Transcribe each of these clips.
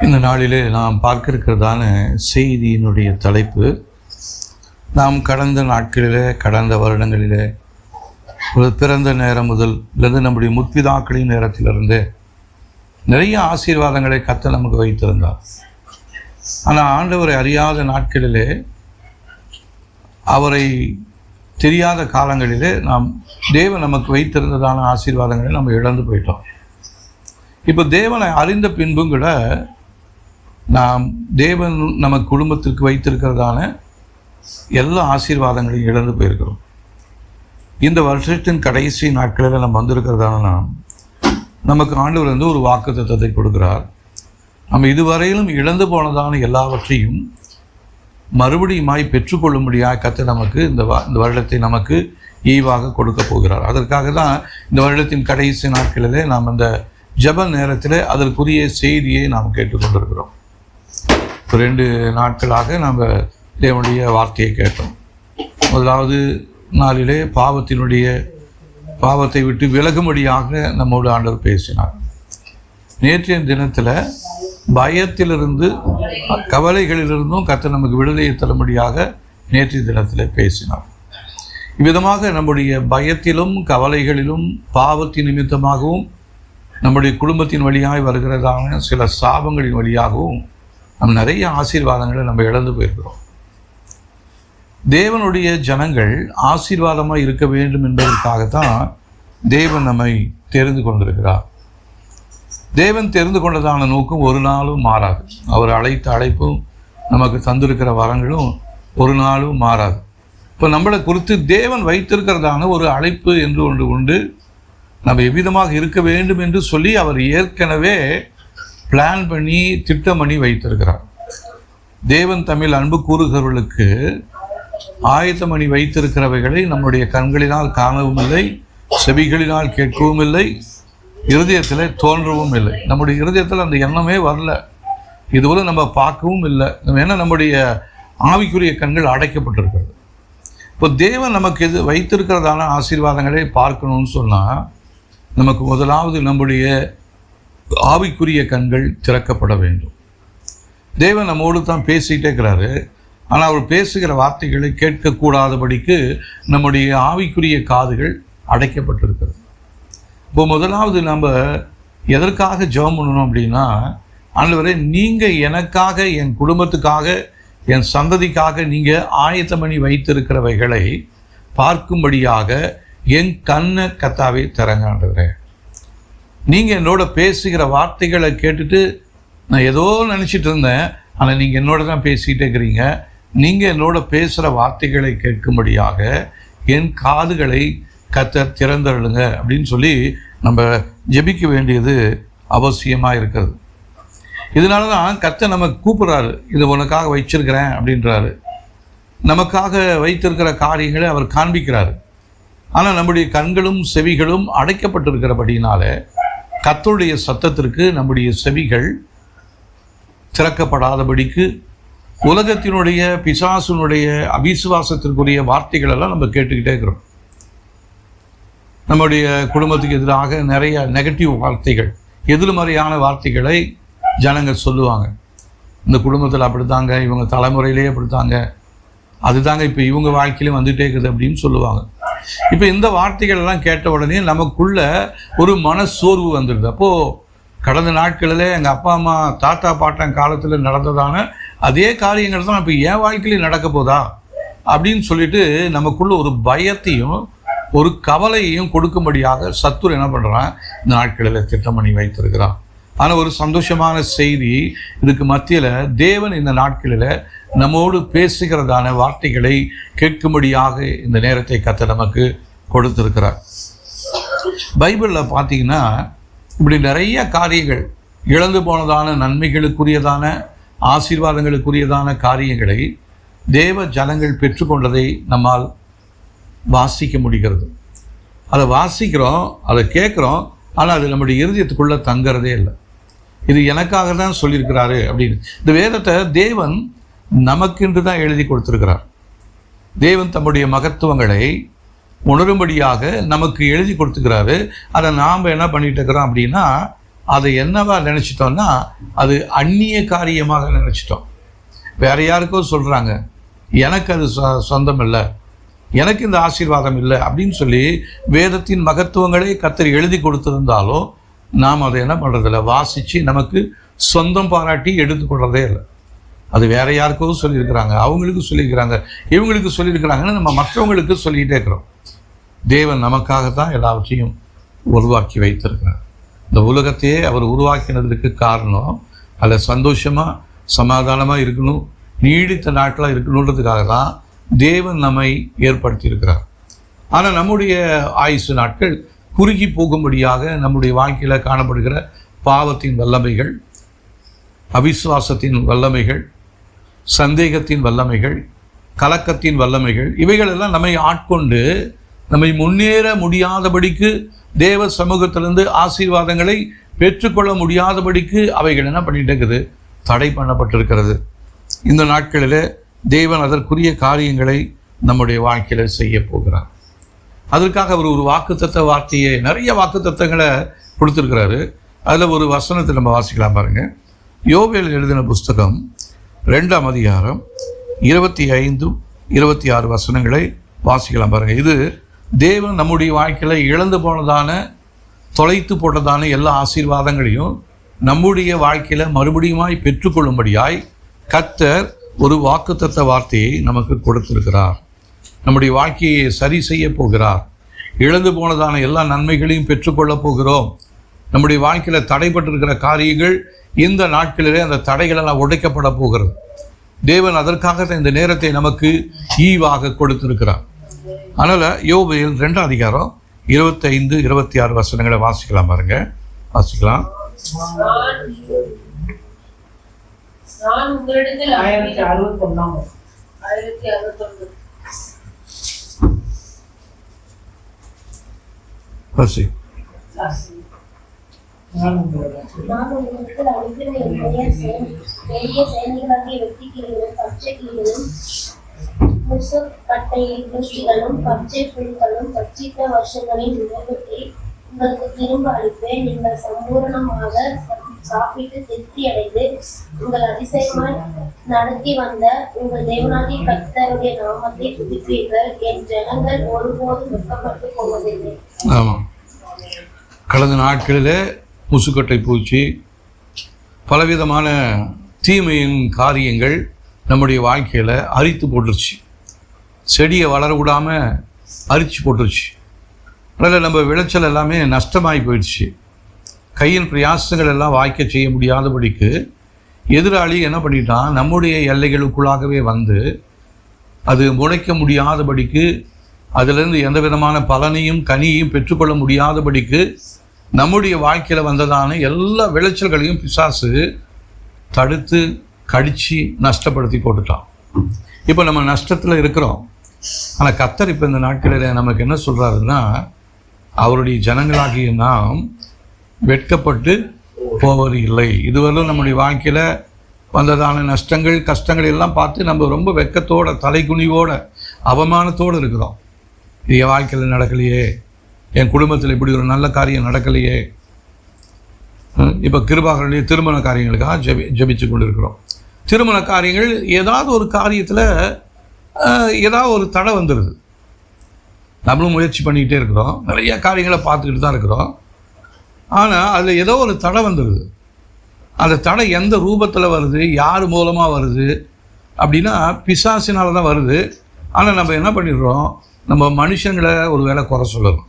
இந்த நாளிலே நாம் பார்க்க இருக்கிறதான செய்தியினுடைய தலைப்பு, நாம் கடந்த நாட்களிலே, கடந்த வருடங்களிலே, பிறந்த நேரம் முதல் அல்லது நம்முடைய முற்பிதாக்களின் நேரத்திலிருந்து நிறைய ஆசீர்வாதங்களை கர்த்தர் நமக்கு வைத்திருந்தார். ஆனால் ஆண்டவரை அறியாத நாட்களிலே, அவரை தெரியாத காலங்களிலே நாம் தேவன் நமக்கு வைத்திருந்ததான ஆசீர்வாதங்களை நம்ம இழந்து போயிட்டோம். இப்போ தேவனை அறிந்த பின்பும் கூட நாம் தேவன் நமக்கு குடும்பத்திற்கு வைத்திருக்கிறதான எல்லா ஆசீர்வாதங்களையும் இழந்து போயிருக்கிறோம். இந்த வருஷத்தின் கடைசி நாட்களில் நம்ம வந்திருக்கிறதான நமக்கு ஆண்டவர் வந்து ஒரு வாக்குத்தத்தத்தை கொடுக்கிறார். நம்ம இதுவரையிலும் இழந்து போனதான எல்லாவற்றையும் மறுபடியுமாய் பெற்றுக்கொள்ளும்படியாக கர்த்தர் நமக்கு இந்த வருடத்தை நமக்கு ஈவாக கொடுக்க போகிறார். அதற்காக தான் இந்த வருடத்தின் கடைசி நாட்களிலே நாம் அந்த ஜெப நேரத்தில் அதற்குரிய செய்தியை நாம் கேட்டுக்கொண்டிருக்கிறோம். 2 நாட்களாக நாம் தேவனுடைய வார்த்தையை கேட்டோம். முதலாவது நாளிலே பாவத்தை விட்டு விலகும்படியாக நம்மோடு ஆண்டவர் பேசினார். நேற்றைய தினத்தில் பயத்திலிருந்து, கவலைகளிலிருந்தும் கர்த்தர் நமக்கு விடுதலையை தரும்படியாக நேற்றைய தினத்தில் பேசினார். இவ்விதமாக நம்முடைய பயத்திலும் கவலைகளிலும் பாவத்தின் நிமித்தமாகவும் நம்முடைய குடும்பத்தின் வழியாக வருகிறதான சில சாபங்களின் வழியாகவும் நம்ம நிறைய ஆசீர்வாதங்களை நம்ம இழந்து போயிருக்கிறோம். தேவனுடைய ஜனங்கள் ஆசீர்வாதமாக இருக்க வேண்டும் என்பதற்காகத்தான் தேவன் நம்மை தெரிந்து கொண்டிருக்கிறார். தேவன் தெரிந்து கொண்டதான நோக்கம் ஒரு நாளும் மாறாது. அவர் அழைத்த அழைப்பும் நமக்கு தந்திருக்கிற வரங்களும் ஒரு நாளும் மாறாது. இப்போ நம்மளை குறித்து தேவன் வைத்திருக்கிறதான ஒரு அழைப்பு என்று ஒன்று உண்டு. நம்ம எவ்விதமாக இருக்க வேண்டும் என்று சொல்லி அவர் ஏற்கனவே பிளான் பண்ணி திட்டம் பண்ணி வைத்திருக்கிறார். தேவன் தமிழ் அன்பு கூறுகிறவர்களுக்கு ஆயத்தம் பண்ணி வைத்திருக்கிறவைகளை நம்முடைய கண்களினால் காணவும் இல்லை, செவிகளினால் கேட்கவும் இல்லை, இருதயத்தில் தோன்றவும் இல்லை. நம்முடைய இருதயத்தில் அந்த எண்ணமே வரல. இதுவரை நம்ம பார்க்கவும் இல்லை. ஏன்னா நம்முடைய ஆவிக்குரிய கண்கள் அடைக்கப்பட்டிருக்கிறது. இப்போ தேவன் நமக்கு வைத்திருக்கிறதான ஆசீர்வாதங்களை பார்க்கணும்னு சொன்னால் நமக்கு முதலாவது நம்முடைய ஆவிக்குரிய கண்கள் திறக்கப்பட வேண்டும். தேவன் நம்மோடு தான் பேசிகிட்டே இருக்கிறாரு. ஆனால் அவர் பேசுகிற வார்த்தைகளை கேட்கக்கூடாதபடிக்கு நம்முடைய ஆவிக்குரிய காதுகள் அடைக்கப்பட்டிருக்கிறது. இப்போ முதலாவது நம்ம எதற்காக ஜெபம் பண்ணணும் அப்படின்னா, ஆண்டவரே, நீங்கள் எனக்காக, என் குடும்பத்துக்காக, என் சந்ததிக்காக நீங்கள் ஆயத்தம் பண்ணி வைத்திருக்கிறவைகளை பார்க்கும்படியாக என் கண்ணை கர்த்தாவே திறங்க ஆண்டவரே. நீங்கள் என்னோட பேசுகிற வார்த்தைகளை கேட்டுட்டு நான் ஏதோ நினச்சிட்டு இருந்தேன், ஆனால் நீங்கள் என்னோட தான் பேசிகிட்டே இருக்கிறீங்க. நீங்கள் என்னோட பேசுகிற வார்த்தைகளை கேட்கும்படியாக என் காதுகளை கர்த்தர் திறந்தருளுங்க அப்படின்னு சொல்லி நம்ம ஜெபிக்க வேண்டியது அவசியமாக இருக்கிறது. இதனால தான் கர்த்தர் நம்ம கூப்பிட்றாரு, இது உனக்காக வச்சிருக்கிறேன் அப்படின்றாரு. நமக்காக வைத்திருக்கிற காரியங்களை அவர் காண்பிக்கிறாரு. ஆனால் நம்முடைய கண்களும் செவிகளும் அடைக்கப்பட்டிருக்கிறபடினால கர்த்தருடைய சத்தத்திற்கு நம்முடைய செவிகள் திறக்கப்படாதபடிக்கு உலகத்தினுடைய பிசாசுனுடைய அவிசுவாசத்திற்குரிய வார்த்தைகள் எல்லாம் நம்ம கேட்டுக்கிட்டே இருக்கிறோம். நம்முடைய குடும்பத்துக்கு எதிராக நிறைய நெகட்டிவ் வார்த்தைகள், எதிர்மறையான வார்த்தைகளை ஜனங்கள் சொல்லுவாங்க. இந்த குடும்பத்தில் அப்படித்தாங்க, இவங்க தலைமுறையிலேயே அப்படித்தாங்க, அதுதாங்க இப்போ இவங்க வாழ்க்கையிலும் வந்துகிட்டே இருக்குது அப்படின்னு சொல்லுவாங்க. இப்போ இந்த வார்த்தைகள் எல்லாம் கேட்ட உடனே நமக்குள்ள ஒரு மனசோர்வு வந்துடுது. அப்போது கடந்த நாட்களில் எங்கள் அப்பா அம்மா தாத்தா பாட்டன் காலத்தில் நடந்ததான அதே காரியங்கள் தான் இப்போ என் வாழ்க்கையில நடக்க போதா அப்படின்னு சொல்லிட்டு நமக்குள்ள ஒரு பயத்தையும் ஒரு கவலையையும் கொடுக்கும்படியாக சத்துரு என்ன பண்ணுறான், இந்த நாட்களில் திட்டம் பண்ணி வைத்திருக்கிறான். ஆனால் ஒரு சந்தோஷமான செய்தி இதுக்கு மத்தியில், தேவன் இந்த நாட்களில் நம்மோடு பேசுகிறதான வார்த்தைகளை கேட்கும்படியாக இந்த நேரத்தை கர்த்தர் நமக்கு கொடுத்திருக்கிறார். பைபிளில் பார்த்தீங்கன்னா இப்படி நிறைய காரியங்கள், இழந்து போனதான நன்மைகளுக்குரியதான ஆசீர்வாதங்களுக்குரியதான காரியங்களை தேவ ஜனங்கள் பெற்றுக்கொண்டதை நம்மால் வாசிக்க முடிகிறது. அதை வாசிக்கிறோம், அதை கேட்குறோம், ஆனால் அது நம்முடைய இருதயத்துக்குள்ளே தங்கிறதே இல்லை. இது எனக்காக தான் சொல்லியிருக்கிறாரு அப்படின்னு. இந்த வேதத்தை தேவன் நமக்கென்று தான் எழுதி கொடுத்திருக்கிறார். தேவன் தம்முடைய மகத்துவங்களை உணரும்படியாக நமக்கு எழுதி கொடுத்துக்கிறாரு. அதை நாம் என்ன பண்ணிட்டு இருக்கிறோம் அப்படின்னா, அதை என்னவா நினச்சிட்டோம்னா அது அந்நிய காரியமாக நினச்சிட்டோம். வேற யாருக்கோ சொல்கிறாங்க, எனக்கு அது சொந்தம் இல்லை, எனக்கு இந்த ஆசீர்வாதம் இல்லை அப்படின்னு சொல்லி வேதத்தின் மகத்துவங்களே கர்த்தர் எழுதி கொடுத்திருந்தாலும் நாம் அதை என்ன பண்ணுறதில்ல, வாசித்து நமக்கு சொந்தம் பாராட்டி எடுத்துக்கொள்றதே இல்லை. அது வேற யாருக்கோ சொல்லியிருக்கிறாங்க, அவங்களுக்கு சொல்லியிருக்கிறாங்க, இவங்களுக்கு சொல்லியிருக்கிறாங்கன்னு நம்ம மற்றவங்களுக்கு சொல்லிகிட்டே இருக்கிறோம். தேவன் நமக்காகத்தான் எல்லாவற்றையும் உருவாக்கி வைத்திருக்கிறார். இந்த உலகத்தையே அவர் உருவாக்கினதுக்கு காரணம் அதில் சந்தோஷமாக சமாதானமாக இருக்கணும், நீடித்த நாட்களாக இருக்கணுன்றதுக்காக தான் தேவன் நம்மை ஏற்படுத்தியிருக்கிறார். ஆனால் நம்முடைய ஆயுசு நாட்கள் குறுகி போகும்படியாக நம்முடைய வாழ்க்கையில் காணப்படுகிற பாவத்தின் வல்லமைகள், அவிசுவாசத்தின் வல்லமைகள், சந்தேகத்தின் வல்லமைகள், கலக்கத்தின் வல்லமைகள், இவைகளெல்லாம் நம்மை ஆட்கொண்டு நம்மை முன்னேற முடியாதபடிக்கு, தேவ சமூகத்திலிருந்து ஆசீர்வாதங்களை பெற்றுக்கொள்ள முடியாதபடிக்கு அவைகள் என்ன பண்ணிட்டு இருக்குது, தடை பண்ணப்பட்டிருக்கிறது. இந்த நாட்களில் தேவன் அதற்குரிய காரியங்களை நம்முடைய வாழ்க்கையில் செய்ய போகிறார். அதற்காக அவர் ஒரு வாக்குத்தத்த வார்த்தையை, நிறைய வாக்குத்தத்தங்களை கொடுத்துருக்கிறாரு. அதில் ஒரு வசனத்தை நம்ம வாசிக்கலாம் பாருங்கள். யோவேல் எழுதின புஸ்தகம் 2ஆம் அதிகாரம் 25, 26 வசனங்களை வாசிக்கலாம் பாருங்கள். இது தேவன் நம்முடைய வாழ்க்கையில் இழந்து போனதான, தொலைத்து போட்டதான எல்லா ஆசீர்வாதங்களையும் நம்முடைய வாழ்க்கையில் மறுபடியுமாய் பெற்றுக்கொள்ளும்படியாய் கர்த்தர் ஒரு வாக்குத்தத்த வார்த்தையை நமக்கு கொடுத்திருக்கிறார். நம்முடைய வாழ்க்கையை சரி செய்ய போகிறார். இழந்து போனதான எல்லா நன்மைகளையும் பெற்றுக்கொள்ளப் போகிறோம். நம்முடைய வாழ்க்கையில் தடைப்பட்டிருக்கிற காரியங்கள் இந்த நாட்களிலே அந்த தடைகளெல்லாம் உடைக்கப்பட போகிறது. தேவன் அதற்காக இந்த நேரத்தை நமக்கு ஈவாக கொடுத்திருக்கிறார். அதனால் யோவேல் 2ஆம் அதிகாரம் 25, 26 வசனங்களை வாசிக்கலாம் பாருங்க. வாசிக்கலாம். நான் உங்களிடத்தில் 1061 பசி நான் உங்களுக்கு அனுப்பின பெரிய சேனைகளாகிய வெட்டுக்கிளிகளும் பச்சை கிளிகளும் முசுக்கட்டையை குஷ்டிகளும் பச்சை புல்களும் பச்சித்த வருஷங்களின் நினைவுகளை உங்களுக்கு திரும்ப அளிப்பேன். நீங்கள் சம்பூர்ணமாக சாப்பிட்டு திருப்தி அடைந்து உங்கள் அதிசயமாய் நடத்தி வந்த உங்கள் தேவனாகிய கர்த்தருடைய நாமத்தை துதிப்பீர்கள். என் ஜனங்கள் ஒருபோதும் வெட்கப்பட்டு போவதில்லை. ஆமாம், கடந்த நாட்களில் முசுக்கட்டை பூச்சி, பலவிதமான தீமையின் காரியங்கள் நம்முடைய வாழ்க்கையில் அரித்து போட்டுருச்சு. செடியை வளர விடாமல் அரிச்சு போட்டுருச்சு. அதில் நம்ம விளைச்சல் எல்லாமே நஷ்டமாகி போயிடுச்சு. கையின் பிரயாசங்கள் எல்லாம் வாய்க்க செய்ய முடியாதபடிக்கு எதிராளி என்ன பண்ணிட்டான், நம்முடைய எல்லைகளுக்குள்ளாகவே வந்து அது முளைக்க முடியாதபடிக்கு, அதிலிருந்து எந்த விதமான பலனையும் கனியையும் பெற்றுக்கொள்ள முடியாதபடிக்கு நம்முடைய வாழ்க்கையில் வந்ததான எல்லா விளைச்சல்களையும் பிசாசு தடுத்து கடித்து நஷ்டப்படுத்தி போட்டுட்டான். இப்போ நம்ம நஷ்டத்தில் இருக்கிறோம். ஆனால் கர்த்தர் இப்போ இந்த நாட்களில் நமக்கு என்ன சொல்கிறாருன்னா, அவருடைய ஜனங்களாகிய நாம் வெட்கப்பட்டு போவது இல்லை. இதுவரையிலும் நம்முடைய வாழ்க்கையில் வந்ததான நஷ்டங்கள், கஷ்டங்கள் எல்லாம் பார்த்து நம்ம ரொம்ப வெட்கத்தோட, தலைக்குனிவோட, அவமானத்தோடு இருக்கிறோம். இது என் வாழ்க்கையில் நடக்கலையே, என் குடும்பத்தில் இப்படி ஒரு நல்ல காரியம் நடக்கலையே. இப்போ கிருபாகரனுடைய திருமண காரியங்களுக்காக ஜெபிச்சு கொண்டு இருக்கிறோம். திருமண காரியங்கள் ஏதாவது ஒரு காரியத்தில் ஏதாவது ஒரு தடை வந்துடுது. நம்மளும் முயற்சி பண்ணிக்கிட்டே இருக்கிறோம், நிறைய காரியங்களை பார்த்துக்கிட்டு தான் இருக்கிறோம். ஆனால் அதில் ஏதோ ஒரு தடை வந்துடுது. அந்த தடை எந்த ரூபத்தில் வருது, யார் மூலமாக வருது அப்படின்னா பிசாசினால தான் வருது. ஆனால் நம்ம என்ன பண்ணிடுறோம், நம்ம மனுஷங்களை ஒரு வேளை குறை சொல்லணும்.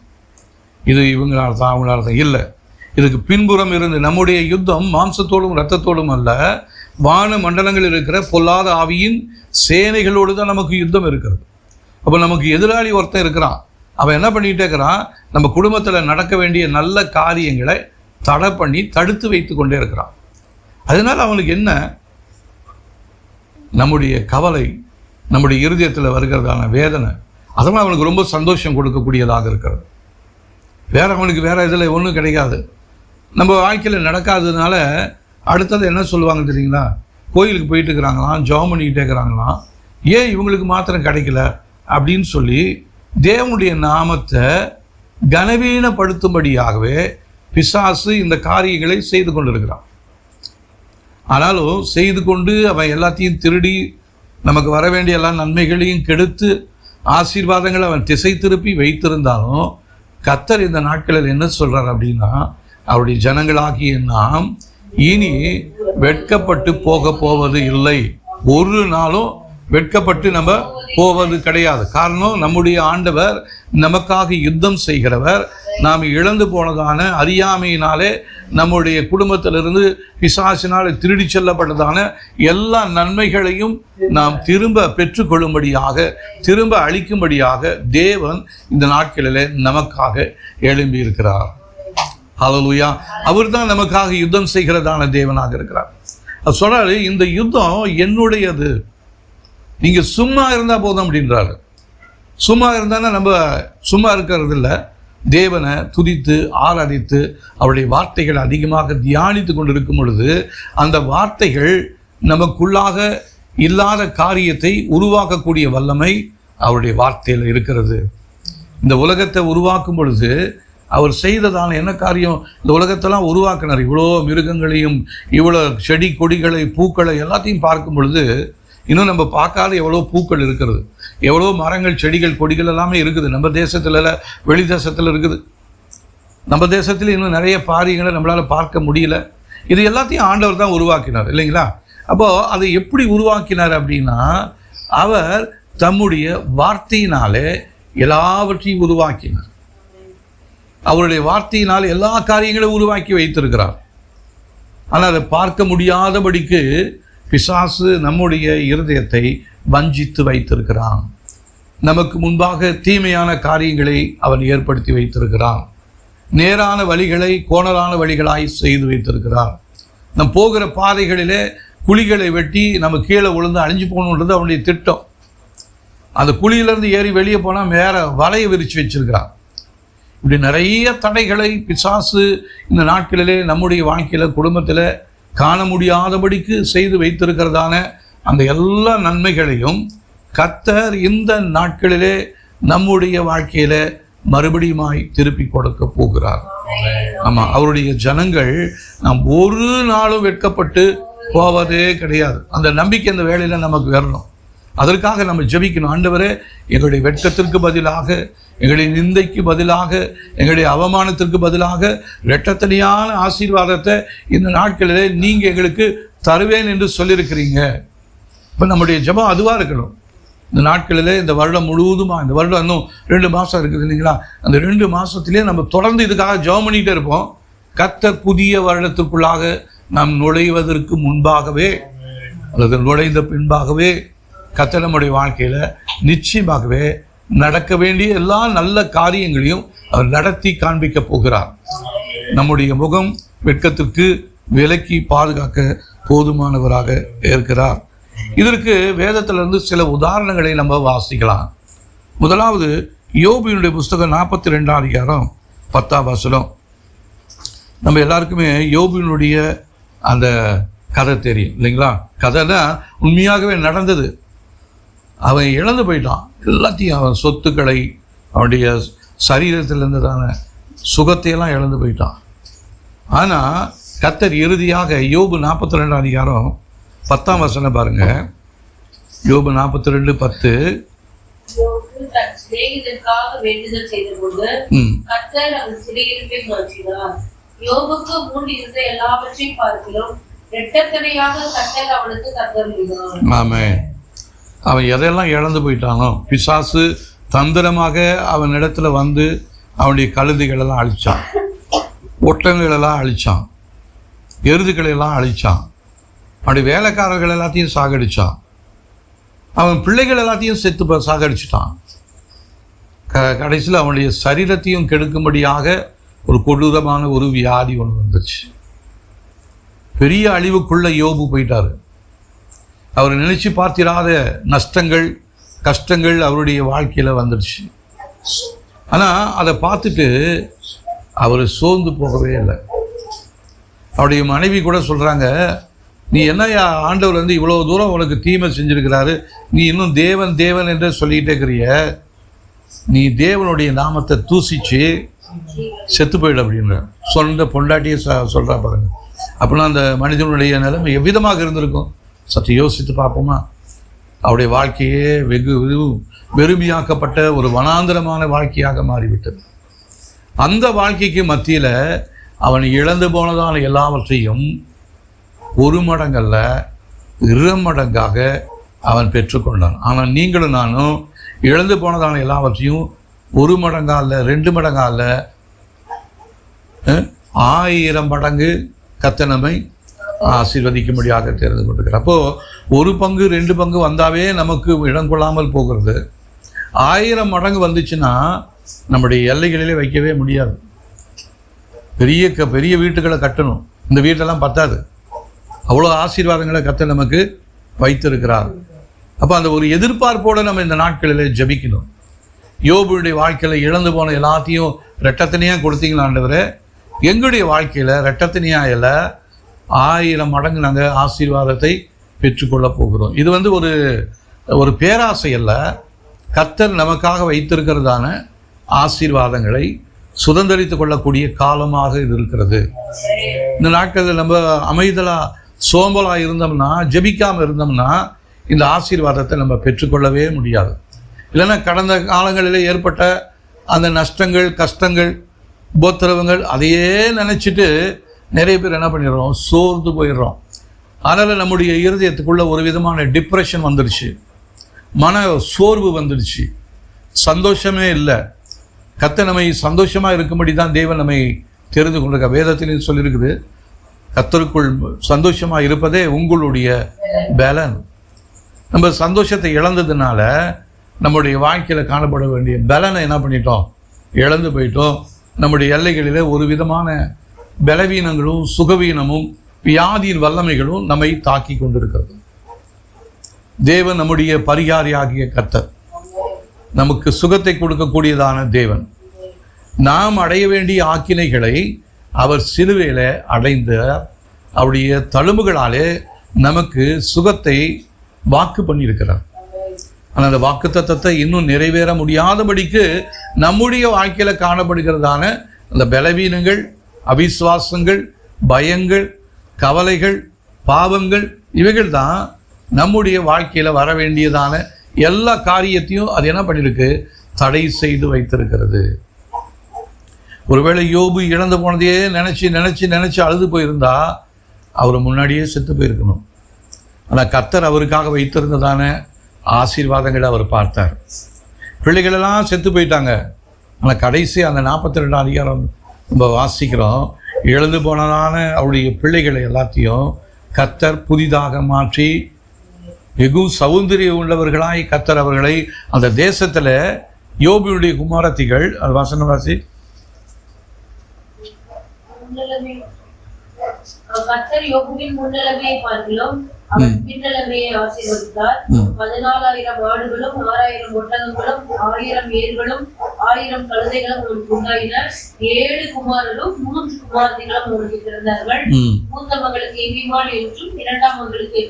இது இவங்களால தான், அவங்களால தான். இல்லை, இதுக்கு பின்புறம் இருந்து நம்முடைய யுத்தம் மாம்சத்தோடும் இரத்தத்தோடும் அல்ல, வான மண்டலங்கள் இருக்கிற பொல்லாத ஆவியின் சேனைகளோடு தான் நமக்கு யுத்தம் இருக்கிறது. அப்போ நமக்கு எதிராளி ஒருத்தன் இருக்கிறான். அவன் என்ன பண்ணிகிட்டே இருக்கிறான், நம்ம குடும்பத்தில் நடக்க வேண்டிய நல்ல காரியங்களை தடை பண்ணி தடுத்து வைத்து கொண்டே இருக்கிறான். அதனால் அவனுக்கு என்ன, நம்முடைய கவலை, நம்முடைய இருதயத்தில் வருகிறதான வேதனை, அதெல்லாம் அவனுக்கு ரொம்ப சந்தோஷம் கொடுக்கக்கூடியதாக இருக்கிறது. அவனுக்கு வேறு இதில் ஒன்றும் கிடைக்காது. நம்ம வாழ்க்கையில் நடக்காததுனால அடுத்தது என்ன சொல்லுவாங்க தெரியுங்களா, கோயிலுக்கு போயிட்டு இருக்கிறாங்களாம், ஜெபம் பண்ணிக்கிட்டே இருக்கிறாங்களாம், ஏன் இவங்களுக்கு மாத்திரம் கிடைக்கல அப்படின்னு சொல்லி தேவனுடைய நாமத்தை கனவீனப்படுத்தும்படியாகவே பிசாசு இந்த காரியங்களை செய்து கொண்டிருக்கிறான். ஆனாலும் செய்து கொண்டு அவன் எல்லாத்தையும் திருடி நமக்கு வர வேண்டிய எல்லா நன்மைகளையும் கெடுத்து ஆசீர்வாதங்களை அவன் திசை திருப்பி வைத்திருந்தாலும் கர்த்தர் இந்த நாட்களில் என்ன சொல்றார் அப்படின்னா, அவருடைய ஜனங்களாகிய நாம் இனி வெட்கப்பட்டு போவது இல்லை. ஒரு நாளும் வெட்கப்பட்டு நம்ம போவது கிடையாது. காரணம், நம்முடைய ஆண்டவர் நமக்காக யுத்தம் செய்கிறவர். நாம் இழந்து போனதான அறியாமையினாலே நம்முடைய குடும்பத்திலிருந்து பிசாசினால் திருடி செல்லப்பட்டதான எல்லா நன்மைகளையும் நாம் திரும்ப பெற்றுக்கொள்ளும்படியாக, திரும்ப அளிக்கும்படியாக தேவன் இந்த நாட்களிலே நமக்காக எழும்பி இருக்கிறார். ஹல்லேலூயா. அவர் தான் நமக்காக யுத்தம் செய்கிறதான தேவனாக இருக்கிறார். அவர் சொல்றாரு, இந்த யுத்தம் என்னுடையது, நீங்க சும்மா இருந்தா போதும் அப்படின்றாரு. சும்மா இருந்தானா நம்ம சும்மா இருக்கிறது இல்லை. தேவனை துதித்து ஆராதித்து அவருடைய வார்த்தைகளை அதிகமாக தியானித்து கொண்டிருக்கும் பொழுது அந்த வார்த்தைகள் நமக்குள்ளாக இல்லாத காரியத்தை உருவாக்கக்கூடிய வல்லமை அவருடைய வார்த்தையில் இருக்கிறது. இந்த உலகத்தை உருவாக்கும் பொழுது அவர் செய்ததான என்ன காரியம், இந்த உலகத்தெல்லாம் உருவாக்கினார். இவ்வளோ மிருகங்களையும் இவ்வளோ செடி கொடிகளை பூக்களை எல்லாத்தையும் பார்க்கும் பொழுது இன்னும் நம்ம பார்க்காத எவ்வளோ பூக்கள் இருக்கிறது, எவ்வளோ மரங்கள் செடிகள் கொடிகள் எல்லாமே இருக்குது. நம்ம தேசத்தில் இல்லை, வெளி தேசத்தில் இருக்குது. நம்ம தேசத்தில் இன்னும் நிறைய காரியங்களை நம்மளால் பார்க்க முடியல. இது எல்லாத்தையும் ஆண்டவர் தான் உருவாக்கினார் இல்லைங்களா? அப்போது அதை எப்படி உருவாக்கினார் அப்படின்னா, அவர் தம்முடைய வார்த்தையினாலே எல்லாவற்றையும் உருவாக்கினார். அவருடைய வார்த்தையினால் எல்லா காரியங்களையும் உருவாக்கி வைத்திருக்கிறார். ஆனால் அதை பார்க்க முடியாதபடிக்கு பிசாசு நம்முடைய இருதயத்தை வஞ்சித்து வைத்திருக்கிறான். நமக்கு முன்பாக தீமையான காரியங்களை அவன் ஏற்படுத்தி வைத்திருக்கிறான். நேரான வழிகளை கோணலான வழிகளாய் செய்து வைத்திருக்கிறான். நம் போகிற பாதைகளிலே குழிகளை வெட்டி நம்ம கீழே விழுந்து அழிஞ்சு போகணுன்றது அவனுடைய திட்டம். அந்த குழியிலேருந்து ஏறி வெளியே போனால் வேற வலையை விரித்து வச்சிருக்கிறான். இப்படி நிறைய தடைகளை பிசாசு இந்த நாட்களிலே நம்முடைய வாழ்க்கையில் குடும்பத்தில் காண முடியாதபடிக்கு செய்து வைத்திருக்கிறதான அந்த எல்லா நன்மைகளையும் கர்த்தர் இந்த நாட்களிலே நம்முடைய வாழ்க்கையில மறுபடியுமாய் திருப்பி கொடுக்க போகிறார். ஆமா, அவருடைய ஜனங்கள் நாம் ஒரு நாளும் வெட்கப்பட்டு போவதே கிடையாது. அந்த நம்பிக்கை அந்த வேளையில நமக்கு வரணும். அதற்காக நம்ம ஜெபிக்கணும். ஆண்டவரே, எங்களுடைய வெட்கத்திற்கு பதிலாக, எங்களுடைய நிந்தைக்கு பதிலாக, எங்களுடைய அவமானத்திற்கு பதிலாக இரட்டத்தனியான ஆசீர்வாதத்தை இந்த நாட்களிலே நீங்க எங்களுக்கு தருவேன் என்று சொல்லியிருக்கிறீங்க. இப்போ நம்முடைய ஜெபம் அதுவாக இருக்கணும். இந்த நாட்களிலே, இந்த வருடம் முழுவதுமா, இந்த வருடம் இன்னும் 2 மாதம் இருக்குது இல்லைங்களா? அந்த 2 மாதத்திலே நம்ம தொடர்ந்து இதுக்காக ஜெபம் பண்ணிகிட்டே இருப்போம். கர்த்தர் புதிய வருடத்திற்குள்ளாக நாம் நுழைவதற்கு முன்பாகவே அல்லது நுழைந்த பின்பாகவே கர்த்தர் நம்முடைய வாழ்க்கையில் நிச்சயமாகவே நடக்க வேண்டிய எல்லா நல்ல காரியங்களையும் அவர் நடத்தி காண்பிக்க போகிறார். நம்முடைய முகம் வெட்கத்திற்கு விலக்கி பாதுகாக்க போதுமானவராக இருக்கிறார். இதற்கு வேதத்திலிருந்து சில உதாரணங்களை நம்ம வாசிக்கலாம். முதலாவது யோபுவினுடைய புஸ்தகம் 42ஆம் அதிகாரம் 10ஆம் வசனம். நம்ம எல்லாருக்குமே யோபுவினுடைய அந்த கதை தெரியும் இல்லைங்களா? கதை தான் உண்மையாகவே நடந்தது. அவன் இழந்து போயிட்டான் எல்லாத்தையும். அவன் சொத்துக்களை, அவனுடைய சரீரத்தில் இருந்ததான சுகத்தையெல்லாம் இழந்து போயிட்டான். ஆனால் கர்த்தர் இறுதியாக யோபு 42ஆம் அதிகாரம் 10ஆம் வசனம் பாருங்க. யோபு 42:10. யோபுக்கு முன் இருந்த எல்லாவற்றையும் பார்க்கிறோம் இரட்டத்தனையாக கர்த்தர் அவனுக்கு தந்தருளினார். ஆமென். அவன் எதையெல்லாம் இழந்து போயிட்டானோ, பிசாசு தந்திரமாக அவன் இடத்துல வந்து அவனுடைய கழுதைகளெல்லாம் அழிச்சான், ஒட்டங்களெல்லாம் அழிச்சான், எருதுகளெல்லாம் அழிச்சான், அவனுடைய வேலைக்காரர்கள் எல்லாத்தையும் சாகடிச்சான், அவன் பிள்ளைகள் எல்லாத்தையும் செத்து சாகடிச்சிட்டான். கடைசியில் அவனுடைய சரீரத்தையும் கெடுக்கும்படியாக ஒரு கொடூரமான ஒரு வியாதி ஒன்று வந்துச்சு. பெரிய அழிவுக்குள்ள யோபு போயிட்டாரு. அவர் நினைச்சு பார்த்திராத நஷ்டங்கள், கஷ்டங்கள் அவருடைய வாழ்க்கையில் வந்துடுச்சு. ஆனால் அதை பார்த்துட்டு அவர் சோர்ந்து போகவே இல்லை. அவருடைய மனைவி கூட சொல்கிறாங்க, நீ என்னையா ஆண்டவர் வந்து இவ்வளோ தூரம் உனக்கு தீமை செஞ்சுருக்கிறாரு, நீ இன்னும் தேவன் தேவன் என்று சொல்லிக்கிட்டே இருக்கிறிய, நீ தேவனுடைய நாமத்தை தூசிச்சு செத்து போயிடு அப்படின்ற சொந்த பொண்டாட்டியை சொல்கிறா பாருங்க. அப்படின்னா அந்த மனிதனுடைய நிலைமை எவ்விதமாக இருந்திருக்கும் சற்று யோசித்து பார்ப்போமா? அவருடைய வாழ்க்கையே வெகு வெறுமையாக்கப்பட்ட ஒரு வனாந்திரமான வாழ்க்கையாக மாறிவிட்டது. அந்த வாழ்க்கைக்கு மத்தியில் அவன் இழந்து போனதான எல்லாவற்றையும் ஒரு மடங்கல்ல 2 மடங்காக அவன் பெற்றுக்கொண்டான். ஆனால் நீங்களும் நானும் இழந்து போனதான எல்லாவற்றையும் 1 மடங்கா இல்லை, 2 மடங்கா இல்லை, 1000 மடங்கு கர்த்தர் நம்மை ஆசீர்வதிக்கும்படியாக தெரிந்து கொண்டிருக்கிறார். அப்போது 1 பங்கு 2 பங்கு வந்தாவே நமக்கு இடம் கொள்ளாமல் போகிறது. 1000 மடங்கு வந்துச்சுன்னா நம்முடைய எல்லைகளிலே வைக்கவே முடியாது. பெரிய பெரிய வீட்டுகளை கட்டணும். இந்த வீட்டெல்லாம் பத்தாது. அவ்வளோ ஆசீர்வாதங்களை கர்த்தர் நமக்கு வைத்திருக்கிறார். அப்போ அந்த ஒரு எதிர்பார்ப்போடு நம்ம இந்த நாட்களில் ஜெபிக்கணும். யோபுடைய வாழ்க்கையில் இழந்து போன எல்லாத்தையும் ரெட்டத்தனையாக கொடுத்தீங்களா ஆண்டவரே? எங்களுடைய வாழ்க்கையில் ரெட்டத்தனையாக இல்லை, 1000 மடங்கு நாங்கள் ஆசீர்வாதத்தை பெற்றுக்கொள்ள போகிறோம். இது வந்து ஒரு பேராசை அல்ல, கர்த்தர் நமக்காக வைத்திருக்கிறதான ஆசீர்வாதங்களை சுதந்திரித்து கொள்ளக்கூடிய காலமாக இது இருக்கிறது. இந்த நாட்களில் நம்ம அமைதலாக சோம்பலாக இருந்தோம்னா, ஜெபிக்காமல் இருந்தோம்னா இந்த ஆசீர்வாதத்தை நம்ம பெற்றுக்கொள்ளவே முடியாது. இல்லைன்னா கடந்த காலங்களில் ஏற்பட்ட அந்த நஷ்டங்கள், கஷ்டங்கள், உபத்திரவங்கள் அதையே நினச்சிட்டு நிறைய பேர் என்ன பண்ணிடுறோம், சோர்ந்து போயிடுறோம். அதனால் நம்முடைய இருதயத்துக்குள்ள ஒரு விதமான டிப்ரெஷன் வந்துடுச்சு, மன சோர்வு வந்துடுச்சு, சந்தோஷமே இல்லை. கர்த்தர் நம்மை சந்தோஷமாக இருக்கும்படி தான் தேவன் நம்மை தெரிந்து கொண்டிருக்க. வேதத்திலையும் சொல்லியிருக்குது, கர்த்தருக்குள் சந்தோஷமாக இருப்பதே உங்களுடைய பலன். நம்ம சந்தோஷத்தை இழந்ததுனால நம்முடைய வாழ்க்கையில் காணப்பட வேண்டிய பலனை என்ன பண்ணிட்டோம், இழந்து போயிட்டோம். நம்முடைய எல்லைகளில் ஒரு விதமான பலவீனங்களும் சுகவீனமும் வியாதியின் வல்லமைகளும் நம்மை தாக்கி கொண்டிருக்கிறது. தேவன் நம்முடைய பரிகாரியாகிய கர்த்தர், நமக்கு சுகத்தை கொடுக்கக்கூடியதான தேவன். நாம் அடைய வேண்டிய ஆக்கினைகளை அவர் சிலுவையில் அடைந்த அவருடைய தழும்புகளாலே நமக்கு சுகத்தை வாக்கு பண்ணியிருக்கிறார். ஆனால் அந்த வாக்கு தத்தத்தை இன்னும் நிறைவேற முடியாதபடிக்கு நம்முடைய வாழ்க்கையில் காணப்படுகிறதான அந்த பலவீனங்கள், அவிசுவாசங்கள், பயங்கள், கவலைகள், பாவங்கள், இவைகள் தான் நம்முடைய வாழ்க்கையில் வர வேண்டியதான எல்லா காரியத்தையும் அது என்ன பண்ணியிருக்கு, தடை செய்து வைத்திருக்கிறது. ஒருவேளை யோபு இழந்து போனதையே நினச்சி நினச்சி நினச்சி அழுது போயிருந்தா அவர் முன்னாடியே செத்து போயிருக்கணும். ஆனால் கர்த்தர் அவருக்காக வைத்திருந்ததான ஆசீர்வாதங்களை அவர் பார்த்தார். பிள்ளைகளெல்லாம் செத்து போயிட்டாங்க. ஆனால் கடைசி அந்த 42 அதிகாரம் நம்ம வாசிக்கிறோம், இழந்து போனதான அவருடைய பிள்ளைகளை எல்லாத்தையும் கர்த்தர் புதிதாக மாற்றி வெகு சௌந்தரியம் உள்ளவர்களாய் கர்த்தர் அவர்களை அந்த தேசத்தில் யோபுடைய குமாரத்திகள், அது வசனவாசி, கர்த்தர் யோபுவின் முன்னிலைமையை பார்க்கிறோம், அவர் பின்னலைமையை ஆசீர்வதித்தார். 14,000 ஆடுகளும் 6,000 ஒட்டகங்களும் 1000 ஏர்களும் 1000 கழுதைகளும் அவனுக்கு உண்டாயின. 7 குமாரரும் 3 குமாரத்திகளும் அவனுக்கு பிறந்தார்கள். மூத்த மகளுக்கு எபிமாள் என்றும், 2ஆம் மகளுக்கு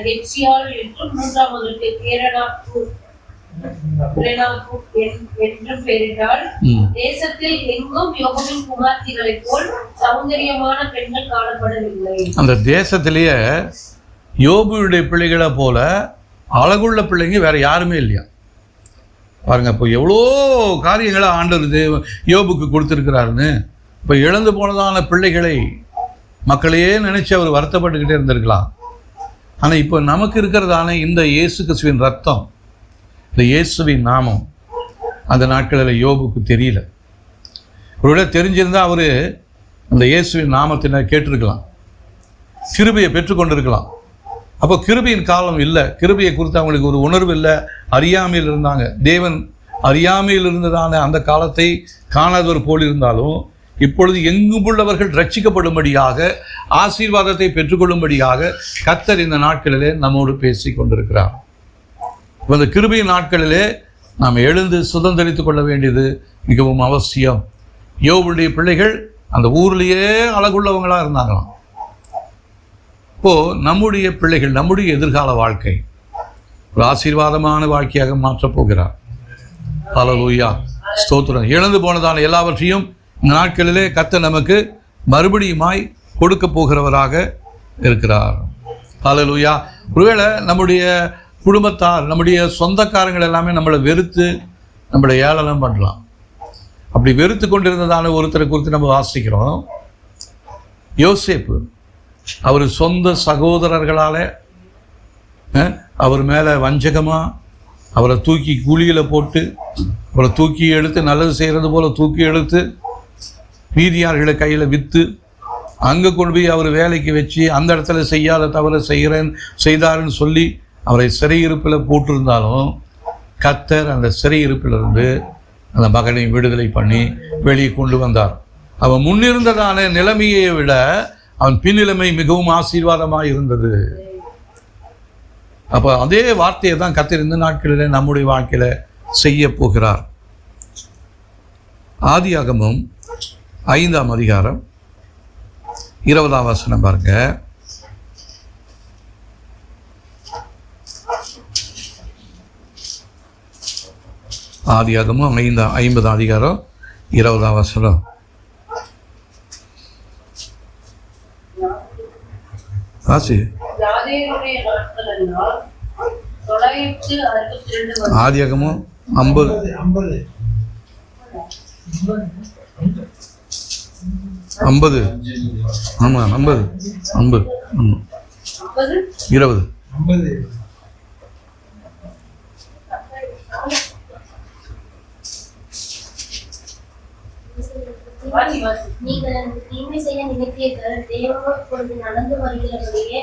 கெட்சியாள் என்றும், 3ஆம் மகளுக்கு என்றும் பெயரிட்டாள். தேசத்தில் எங்கும் யோபுவின் குமார்த்திகளைப் போல் சௌந்தரியமான பெண்கள் காணப்படவில்லை. அந்த தேசத்திலேயே யோபுடைய பிள்ளைகளை போல அழகுள்ள பிள்ளைங்க வேற யாருமே இல்லையா பாருங்க. இப்போ எவ்வளோ காரியங்களை ஆண்டவர் யோபுக்கு கொடுத்துருக்கிறாருன்னு. இப்போ இழந்து போனதான பிள்ளைகளை மக்களையே நினைச்சு அவர் வருத்தப்பட்டுக்கிட்டே இருந்திருக்கலாம். ஆனால் இப்போ நமக்கு இருக்கிறதான இந்த இயேசு கிறிஸ்துவின் ரத்தம், இந்த இயேசுவின் நாமம் அந்த நாட்களில் யோபுக்கு தெரியல. ஒருவேளை தெரிஞ்சிருந்தால் அவர் அந்த இயேசுவின் நாமத்தினை கேட்டிருக்கலாம், கிருபையை பெற்றுக்கொண்டிருக்கலாம். அப்போ கிருபையின் காலம் இல்லை, கிருபையை குறித்து அவங்களுக்கு ஒரு உணர்வு இல்லை, அறியாமையில் இருந்தாங்க. தேவன் அறியாமையில் இருந்ததான அந்த காலத்தை காணாதவர் போல் இருந்தாலும் இப்பொழுது எங்கும் உள்ளவர்கள் ரட்சிக்கப்படும்படியாக, ஆசீர்வாதத்தை பெற்றுக்கொள்ளும்படியாக கர்த்தர் இந்த நாட்களிலே நம்மோடு பேசி கொண்டிருக்கிறார். இப்போ இந்த கிருபையின் நாட்களிலே நாம் எழுந்து சுதந்திரித்து கொள்ள வேண்டியது மிகவும் அவசியம். யோபுடைய பிள்ளைகள் அந்த ஊர்லேயே அழகுள்ளவங்களாக இருந்தாங்களாம். இப்போது நம்முடைய பிள்ளைகள், நம்முடைய எதிர்கால வாழ்க்கை ஒரு ஆசீர்வாதமான வாழ்க்கையாக மாற்றப் போகிறார். ஹல்லேலூயா. ஸ்தோத்திரம். இழந்து போனதான எல்லாவற்றையும் இந்த நாட்களிலே கர்த்தர் நமக்கு மறுபடியுமாய் கொடுக்க போகிறவராக இருக்கிறார். ஹல்லேலூயா. ஒருவேளை நம்முடைய குடும்பத்தார், நம்முடைய சொந்தக்காரங்கள் எல்லாமே நம்மளை வெறுத்து நம்மளை ஏளனம் பண்ணலாம். அப்படி வெறுத்து கொண்டிருந்ததான ஒருத்தரை குறித்து நம்ம வாசிக்கிறோம். யோசேப்பு, அவர் சொந்த சகோதரர்களால் அவர் மேலே வஞ்சகமாக அவரை தூக்கி குழியில் போட்டு, அவரை தூக்கி எடுத்து, நல்லது செய்கிறது போல் தூக்கி எடுத்து மீதியார்களை கையில் விற்று அங்கே கொண்டு போய் அவர் வேலைக்கு வச்சு அந்த இடத்துல செய்யாத தவறு செய்தாருன்னு சொல்லி அவரை சிறையிருப்பில் போட்டிருந்தாலும் கர்த்தர் அந்த சிறையிருப்பிலிருந்து அந்த மகனை விடுதலை பண்ணி வெளியே கொண்டு வந்தார். அவன் முன்னிருந்ததான நிலைமையை விட அவன் பின்னிலைமை மிகவும் ஆசீர்வாதமாக இருந்தது. அப்போ அதே வார்த்தையை தான் கர்த்தர் இந்த நாட்களில் நம்முடைய வாழ்க்கையில் செய்ய போகிறார். ஆதியாகமம் 5ஆம் அதிகாரம் 20ஆம் வசனம் பாருங்க. ஆதியாகமம் 50ஆம் அதிகாரம் 20ஆம் வசனம். ஆசி ஆதியாகமம் 50 ஆமாம் 50 20. நீங்கள் தீமை செய்ய நினைத்தீர்கள், தேவனோடு இப்பொழுது நடந்து வருகிறபடியே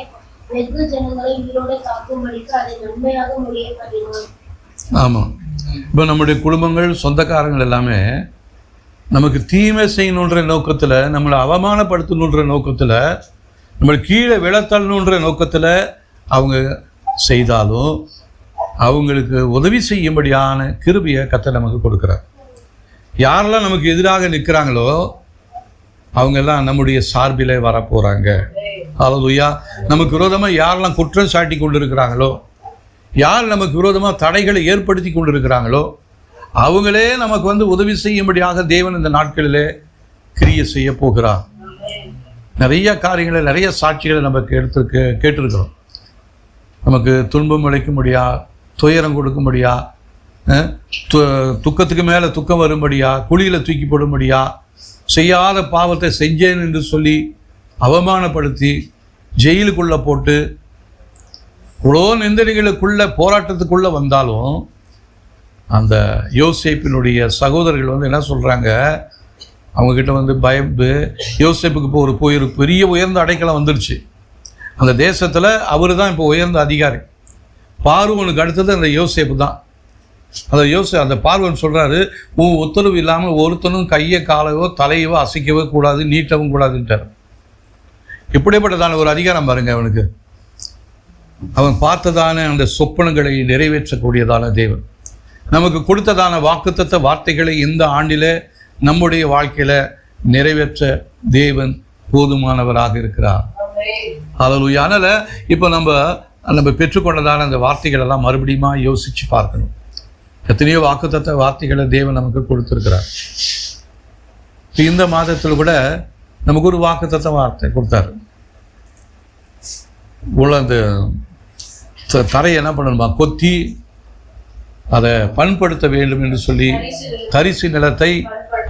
வெகு ஜனங்களை உயிரோடு காக்கும்படிக்கு அதை நன்மையாக முடிய பண்ணினார். ஆமாம். இப்போ நம்முடைய குடும்பங்கள், சொந்தக்காரங்கள் எல்லாமே நமக்கு தீமை செய்யணுன்ற நோக்கத்தில், நம்மளை அவமானப்படுத்தணுன்ற நோக்கத்தில், நம்மளை கீழே விழத்தள்ளணுன்ற நோக்கத்தில் அவங்க செய்தாலும் அவங்களுக்கு உதவி செய்யும்படியான கிருபையை கர்த்தர் நமக்கு கொடுக்குறார். யாரெல்லாம் நமக்கு எதிராக நிற்கிறாங்களோ அவங்கெல்லாம் நம்முடைய சார்பிலே வரப்போகிறாங்க. ஹல்லேலூயா. நமக்கு விரோதமாக யாரெல்லாம் குற்றம் சாட்டி கொண்டு இருக்கிறாங்களோ, யார் நமக்கு விரோதமாக தடைகளை ஏற்படுத்தி கொண்டு இருக்கிறாங்களோ அவங்களே நமக்கு உதவி செய்யும்படியாக தேவன் இந்த நாட்களிலே கிரியை செய்ய போகிறார். நிறைய காரியங்களை, நிறைய சாட்சிகளை நமக்கு கேட்டிருக்கிறோம். நமக்கு துன்பம் விளைக்கும்படியா, துயரம் கொடுக்கும்படியா, துக்கத்துக்கு மேலே துக்கம் வரும்படியா, குழியில் தூக்கி போடும்படியா, செய்யாத பாவத்தை செஞ்சேன் என்று சொல்லி அவமானப்படுத்தி ஜெயிலுக்குள்ளே போட்டு இவ்வளோ நிந்தனைகளுக்குள்ள போராட்டத்துக்குள்ளே வந்தாலும் அந்த யோசேப்பினுடைய சகோதரர்கள் என்ன சொல்கிறாங்க, அவங்கக்கிட்ட பயந்து யோசேப்புக்கு இப்போ ஒரு பெரிய உயர்ந்த அடைக்கலம் வந்துருச்சு. அந்த தேசத்தில் அவர் தான் இப்போ உயர்ந்த அதிகாரி. பார்வோனுக்கு அடுத்தது அந்த யோசேப்பு தான். அந்த பார்வன் சொல்கிறாரு, உன் உத்தரவு இல்லாமல் ஒருத்தனும் கையை காலையோ தலையவோ அசைக்கவோ கூடாது, நீட்டவும் கூடாதுன்ட்டார். இப்படிப்பட்டதான ஒரு அதிகாரம் பாருங்க அவனுக்கு. அவன் பார்த்ததான அந்த சொப்பனங்களை நிறைவேற்றக்கூடியதான தேவன், நமக்கு கொடுத்ததான வாக்குத்தத்த வார்த்தைகளை இந்த ஆண்டில் நம்முடைய வாழ்க்கையில் நிறைவேற்ற தேவன் போதுமானவராக இருக்கிறார். ஹல்லேலூயா. அதனால் இப்போ நம்ம பெற்றுக்கொண்டதான அந்த வார்த்தைகள் எல்லாம் மறுபடியும் யோசித்து பார்க்கணும். எத்தனையோ வாக்குத்தத்த வார்த்தைகளை தேவன் நமக்கு கொடுத்துருக்கிறார். இந்த மாதத்தில் கூட நமக்கு ஒரு வாக்குத்தத்த வார்த்தை கொடுத்தாரு. அந்த தரையை என்ன பண்ணணுமா, கொத்தி அதை பண்படுத்த வேண்டும் என்று சொல்லி, தரிசு நிலத்தை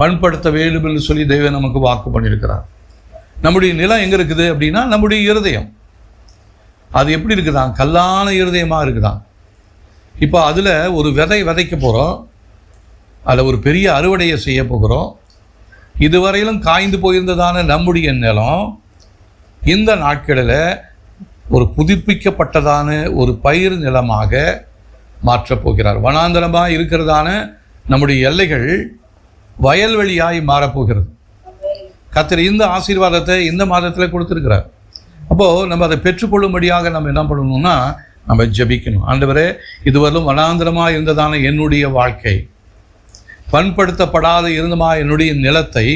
பண்படுத்த வேண்டும் என்று சொல்லி தேவன் நமக்கு வாக்கு பண்ணியிருக்கிறார். நம்முடைய நிலம் எங்கே இருக்குது அப்படின்னா நம்முடைய இருதயம். அது எப்படி இருக்குதான், கல்லான இருதயமாக இருக்குதான். இப்போ அதில் ஒரு விதைக்க போகிறோம், அதில் ஒரு பெரிய அறுவடையை செய்ய போகிறோம். இதுவரையிலும் காய்ந்து போயிருந்ததான நம்முடைய நிலம் இந்த நாட்களில் ஒரு புதுப்பிக்கப்பட்டதான ஒரு பயிர் நிலமாக மாற்றப் போகிறார். வனாந்தரமாக இருக்கிறதான நம்முடைய எல்லைகள் வயல்வெளியாய் மாறப்போகிறது. கர்த்தர் இந்த ஆசீர்வாதத்தை இந்த மாதத்தில் கொடுத்துருக்கிறார். அப்போது நம்ம அதை பெற்றுக்கொள்ளும்படியாக நம்ம என்ன பண்ணணும்னா நம்ம ஜெபிக்கணும். ஆண்டவரே, இதுவரையிலும் வனாந்தரமாக இருந்ததான என்னுடைய வாழ்க்கை, பண்படுத்தப்படாத இருந்தமா என்னுடைய நிலத்தை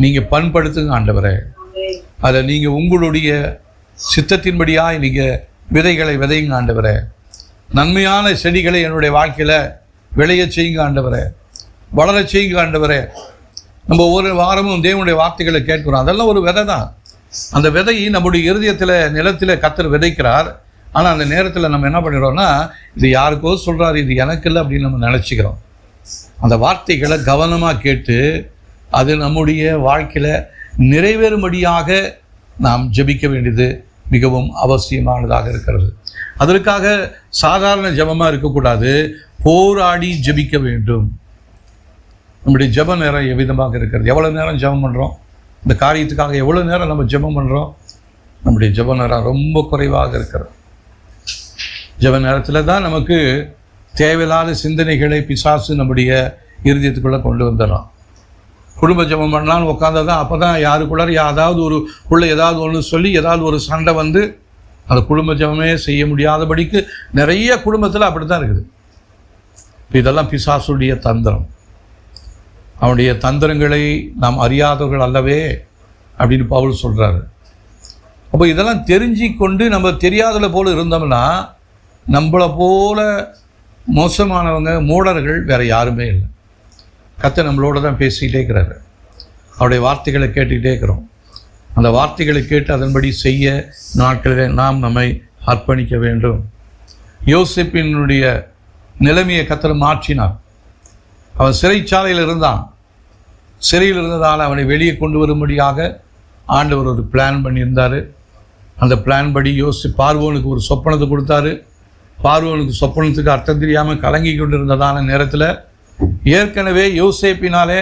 நீங்கள் பண்படுத்துங்க ஆண்டவரே. அதை நீங்கள் உங்களுடைய சித்தத்தின்படியாக நீங்கள் விதைகளை விதைங்க ஆண்டவரே. நன்மையான செடிகளை என்னுடைய வாழ்க்கையில் விளைய செய்யுங்க ஆண்டவரே. வளரச் செய்யுங்க ஆண்டவரே. நம்ம ஒவ்வொரு வாரமும் தேவனுடைய வார்த்தைகளை கேட்கிறோம். அதெல்லாம் ஒரு விதை தான். அந்த விதையை நம்முடைய இருதயத்தில் நிலத்தில் கர்த்தர் விதைக்கிறார். ஆனால் அந்த நேரத்தில் நம்ம என்ன பண்ணிடுறோம்னா, இது யாருக்கோ சொல்கிறாரு, இது எனக்கு இல்லை அப்படின்னு நம்ம நினச்சிக்கிறோம். அந்த வார்த்தைகளை கவனமாக கேட்டு அது நம்முடைய வாழ்க்கையில் நிறைவேறும்படியாக நாம் ஜெபிக்க வேண்டியது மிகவும் அவசியமானதாக இருக்கிறது. அதற்காக சாதாரண ஜெபமாக இருக்கக்கூடாது, போராடி ஜெபிக்க வேண்டும். நம்முடைய ஜெப நேரம் எவ்விதமாக இருக்கிறது? எவ்வளோ நேரம் ஜெபம் பண்ணுறோம்? இந்த காரியத்துக்காக எவ்வளோ நேரம் நம்ம ஜெபம் பண்ணுறோம்? நம்முடைய ஜெப நேரம் ரொம்ப குறைவாக இருக்கிறது. ஜெப நேரத்தில் தான் நமக்கு தேவையில்லாத சிந்தனைகளை பிசாசு நம்முடைய இருதயத்துக்குள்ளே கொண்டு வந்துடுறான். குடும்ப ஜெபம் பண்ணலான்னு உட்காந்தா தான் அப்போ தான் யாருக்குள்ளார ஏதாவது ஒரு உள்ள ஏதாவது ஒன்று சொல்லி ஏதாவது ஒரு சண்டை வந்து அந்த குடும்ப ஜெபமே செய்ய முடியாதபடிக்கு நிறைய குடும்பத்தில் அப்படி தான் இருக்குது. இதெல்லாம் பிசாசுடைய தந்திரம். அவனுடைய தந்திரங்களை நாம் அறியாதவர்கள் அல்லவே அப்படின்னு பவுல் சொல்கிறாரு. அப்போ இதெல்லாம் தெரிஞ்சு கொண்டு நம்ம தெரியாதல போல இருந்தோம்னா நம்மளை போல மோசமானவங்க மூடர்கள் வேறு யாருமே இல்லை. கர்த்தர் நம்மளோட தான் பேசிக்கிட்டே இருக்கிறாரு. அவருடைய வார்த்தைகளை கேட்டுக்கிட்டே இருக்கிறோம். அந்த வார்த்தைகளை கேட்டு அதன்படி செய்ய நாட்களில் நாம் நம்மை அர்ப்பணிக்க வேண்டும். யோசேப்பினுடைய நிலைமையை கர்த்தர் மாற்றினார். அவன் சிறைச்சாலையில் இருந்தான். சிறையில் இருந்ததால் அவனை வெளியே கொண்டு வரும்படியாக ஆண்டவர் ஒரு பிளான் பண்ணியிருந்தார். அந்த பிளான் படி பார்வோனுக்கு ஒரு சொப்பனத்தை கொடுத்தாரு. பார்வோனுக்கு சொப்பனத்துக்கு அர்த்தம் தெரியாமல் கலங்கி கொண்டிருந்ததான நேரத்தில் ஏற்கனவே யோசேப்பினாலே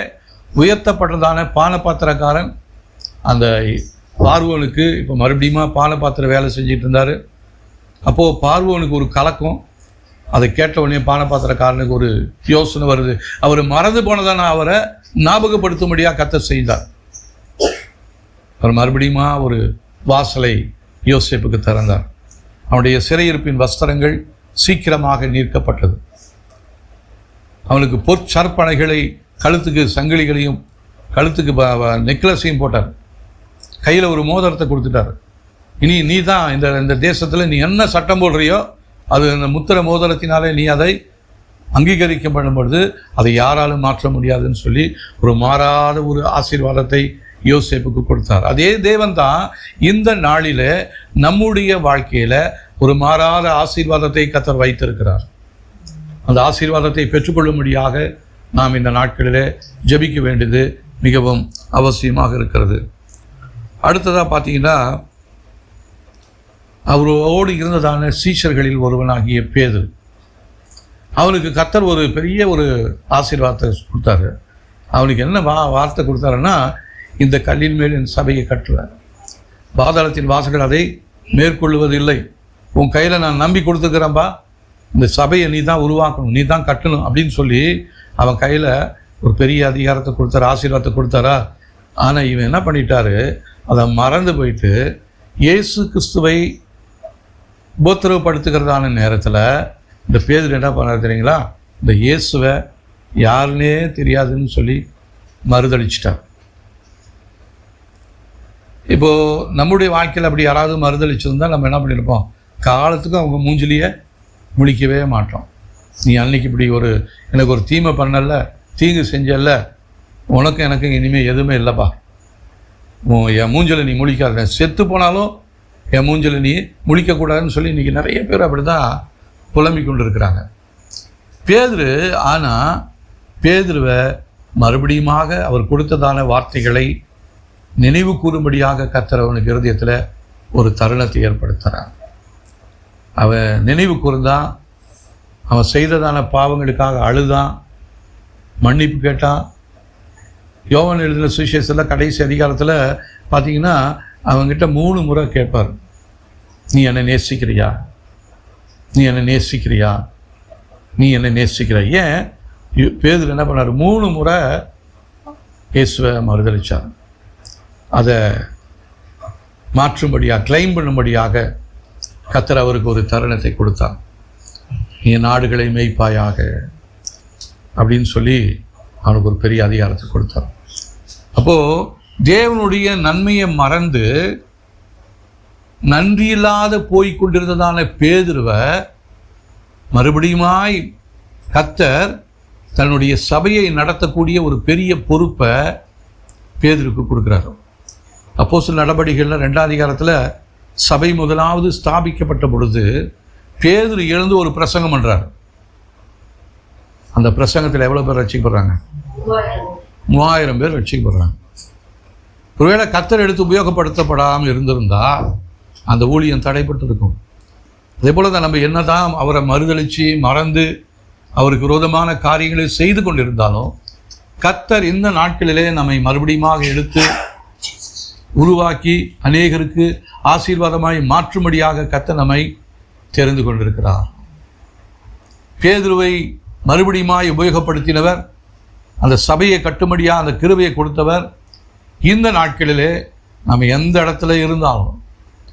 உயர்த்தப்பட்டதான பானபாத்திரக்காரன் அந்த பார்வோனுக்கு இப்போ மறுபடியும் பானபாத்திர வேலை செஞ்சிட்டு இருந்தார். அப்போது பார்வோனுக்கு ஒரு கலக்கம். அதை கேட்ட உடனே பானபாத்திரக்காரனுக்கு ஒரு யோசனை வருது. அவர் மறந்து போனதான அவரை ஞாபகப்படுத்தும்படியாக கர்த்தர் செய்தார். அவர் மறுபடியும் ஒரு வாசலை யோசேப்புக்கு திறந்தார். அவனுடைய சிறையிருப்பின் வஸ்திரங்கள் சீக்கிரமாக நீக்கப்பட்டது. அவனுக்கு பொற்சற்பனைகளை, கழுத்துக்கு சங்கிலிகளையும் கழுத்துக்கு நெக்லஸையும் போட்டார். கையில் ஒரு மோதிரத்தை கொடுத்துட்டார். இனி நீ தான் இந்த தேசத்தில் நீ என்ன சட்டம் போடுறியோ அது அந்த முத்திர மோதிரத்தினாலே நீ அதை அங்கீகரிக்கப்படும் பொழுது அதை யாராலும் மாற்ற முடியாதுன்னு சொல்லி ஒரு மாறாத ஒரு ஆசீர்வாதத்தை யோசேப்புக்கு கொடுத்தார். அதே தேவன் தான் இந்த நாளில் நம்முடைய வாழ்க்கையில் ஒரு மாறாத ஆசீர்வாதத்தை கர்த்தர் வைத்திருக்கிறார். அந்த ஆசீர்வாதத்தை பெற்றுக்கொள்ளும்படியாக நாம் இந்த நாட்களில் ஜெபிக்க வேண்டியது மிகவும் அவசியமாக இருக்கிறது. அடுத்ததாக பார்த்தீங்கன்னா, அவரோடு இருந்ததான சீஷர்களில் ஒருவனாகிய பேதுரு, அவனுக்கு கர்த்தர் ஒரு பெரிய ஒரு ஆசீர்வாதத்தை கொடுத்தாரு. அவனுக்கு என்ன வார்த்தை கொடுத்தாருன்னா, இந்த கல்லின் மேல் என் சபையை கட்டுவேன், பாதாளத்தின் வாசகர்கள் அதை மேற்கொள்வதில்லை, உன் கையில் நான் நம்பி கொடுத்துக்கிறேன்பா, இந்த சபையை நீ தான் உருவாக்கணும், நீ தான் கட்டணும் அப்படின்னு சொல்லி அவன் கையில் ஒரு பெரிய அதிகாரத்தை கொடுத்தாரு, ஆசீர்வாதத்தை கொடுத்தாரா. ஆனால் இவன் என்ன பண்ணிட்டாரு, அதை மறந்து போயிட்டு இயேசு கிறிஸ்துவை உபத்திரவப்படுத்துகிறதான நேரத்தில் இந்த பேதுரு என்ன பண்ணார் தெரியுங்களா, இந்த இயேசுவை யாருன்னே தெரியாதுன்னு சொல்லி மறுதளிச்சிட்டார். இப்போது நம்முடைய வாழ்க்கையில் அப்படி யாராவது மறுதளிச்சிருந்தால் நம்ம என்ன பண்ணியிருப்போம், காலத்துக்கும் அவங்க மூஞ்சிலேயே முழிக்கவே மாட்டோம். நீ அன்னைக்கு இப்படி எனக்கு ஒரு தீமை பண்ணல, தீங்கு செஞ்சல, உனக்கு எனக்கு இனிமேல் எதுவுமே இல்லைப்பா, என் மூஞ்சில் நீ முழிக்காத, செத்து போனாலும் என் மூஞ்சில் நீ முழிக்கக்கூடாதுன்னு சொல்லி இன்றைக்கி நிறைய பேர் அப்படி தான் புலம்பிக் கொண்டு இருக்கிறாங்க. பேதுரு ஆனால் பேதுருவை மறுபடியுமாக அவர் கொடுத்ததான வார்த்தைகளை நினைவு கூறும்படியாக கர்த்தர் அவனுக்கு இருதயத்தில் ஒரு தருணத்தை ஏற்படுத்துகிறான். அவன் நினைவு கூர்ந்தான், அவன் செய்ததான பாவங்களுக்காக அழுதான், மன்னிப்பு கேட்டான். யோவான் எழுதின சுவிசேஷத்தில் கடைசி அதிகாரத்தில் பார்த்தீங்கன்னா அவங்ககிட்ட 3 முறை கேட்பார், நீ என்னை நேசிக்கிறியா, நீ என்னை நேசிக்கிறியா, நீ என்னை நேசிக்கிறியா. ஏன் பேதுரு என்ன பண்ணார், 3 முறை இயேசுவை மறுதளித்தார். அதை மாற்றும்படியாக, கிளைம் பண்ணும்படியாக கர்த்தர் அவருக்கு ஒரு தருணத்தை கொடுத்தார். நீ நாடுகளை மேய்ப்பாயாக அப்படின்னு சொல்லி அவனுக்கு ஒரு பெரிய அதிகாரத்தை கொடுத்தார். அப்போது தேவனுடைய நன்மையை மறந்து நன்றியில்லாத போய் கொண்டிருந்ததான பேதுருவை மறுபடியுமாய் கர்த்தர் தன்னுடைய சபையை நடத்தக்கூடிய ஒரு பெரிய பொறுப்பை பேதுருக்கு கொடுக்குறாரு. அப்போஸ்தலர் நடபடிகளில் 2ஆம் அதிகாரத்தில் சபை முதலாவது ஸ்தாபிக்கப்பட்ட பொழுது பேதுரு எழுந்து ஒரு பிரசங்கம் பண்ணுறாரு. அந்த பிரசங்கத்தில் எவ்வளோ பேர் ரட்சிக்கப்படுறாங்க? 3000 பேர் ரட்சிக்கப்படுறாங்க. ஒருவேளை கர்த்தர் எடுத்து உபயோகப்படுத்தப்படாமல் இருந்திருந்தால் அந்த ஊழியம் தடைப்பட்டு இருக்கும். அதே போல தான் நம்ம என்னதான் அவரை மறுதளித்து மறந்து அவருக்கு விரோதமான காரியங்களை செய்து கொண்டிருந்தாலும் கர்த்தர் இந்த நாட்களிலே நம்மை மறுபடியும் எடுத்து உருவாக்கி அநேகருக்கு ஆசீர்வாதமாய் மாற்றும்படியாக கர்த்தர் நம்மை தெரிந்து கொண்டிருக்கிறார். பேதுருவை மறுபடியுமாய் உபயோகப்படுத்தினவர், அந்த சபையை கட்டும்படியாக அந்த கிருபையை கொடுத்தவர். இந்த நாட்களிலே நம்ம எந்த இடத்துல இருந்தாலும்,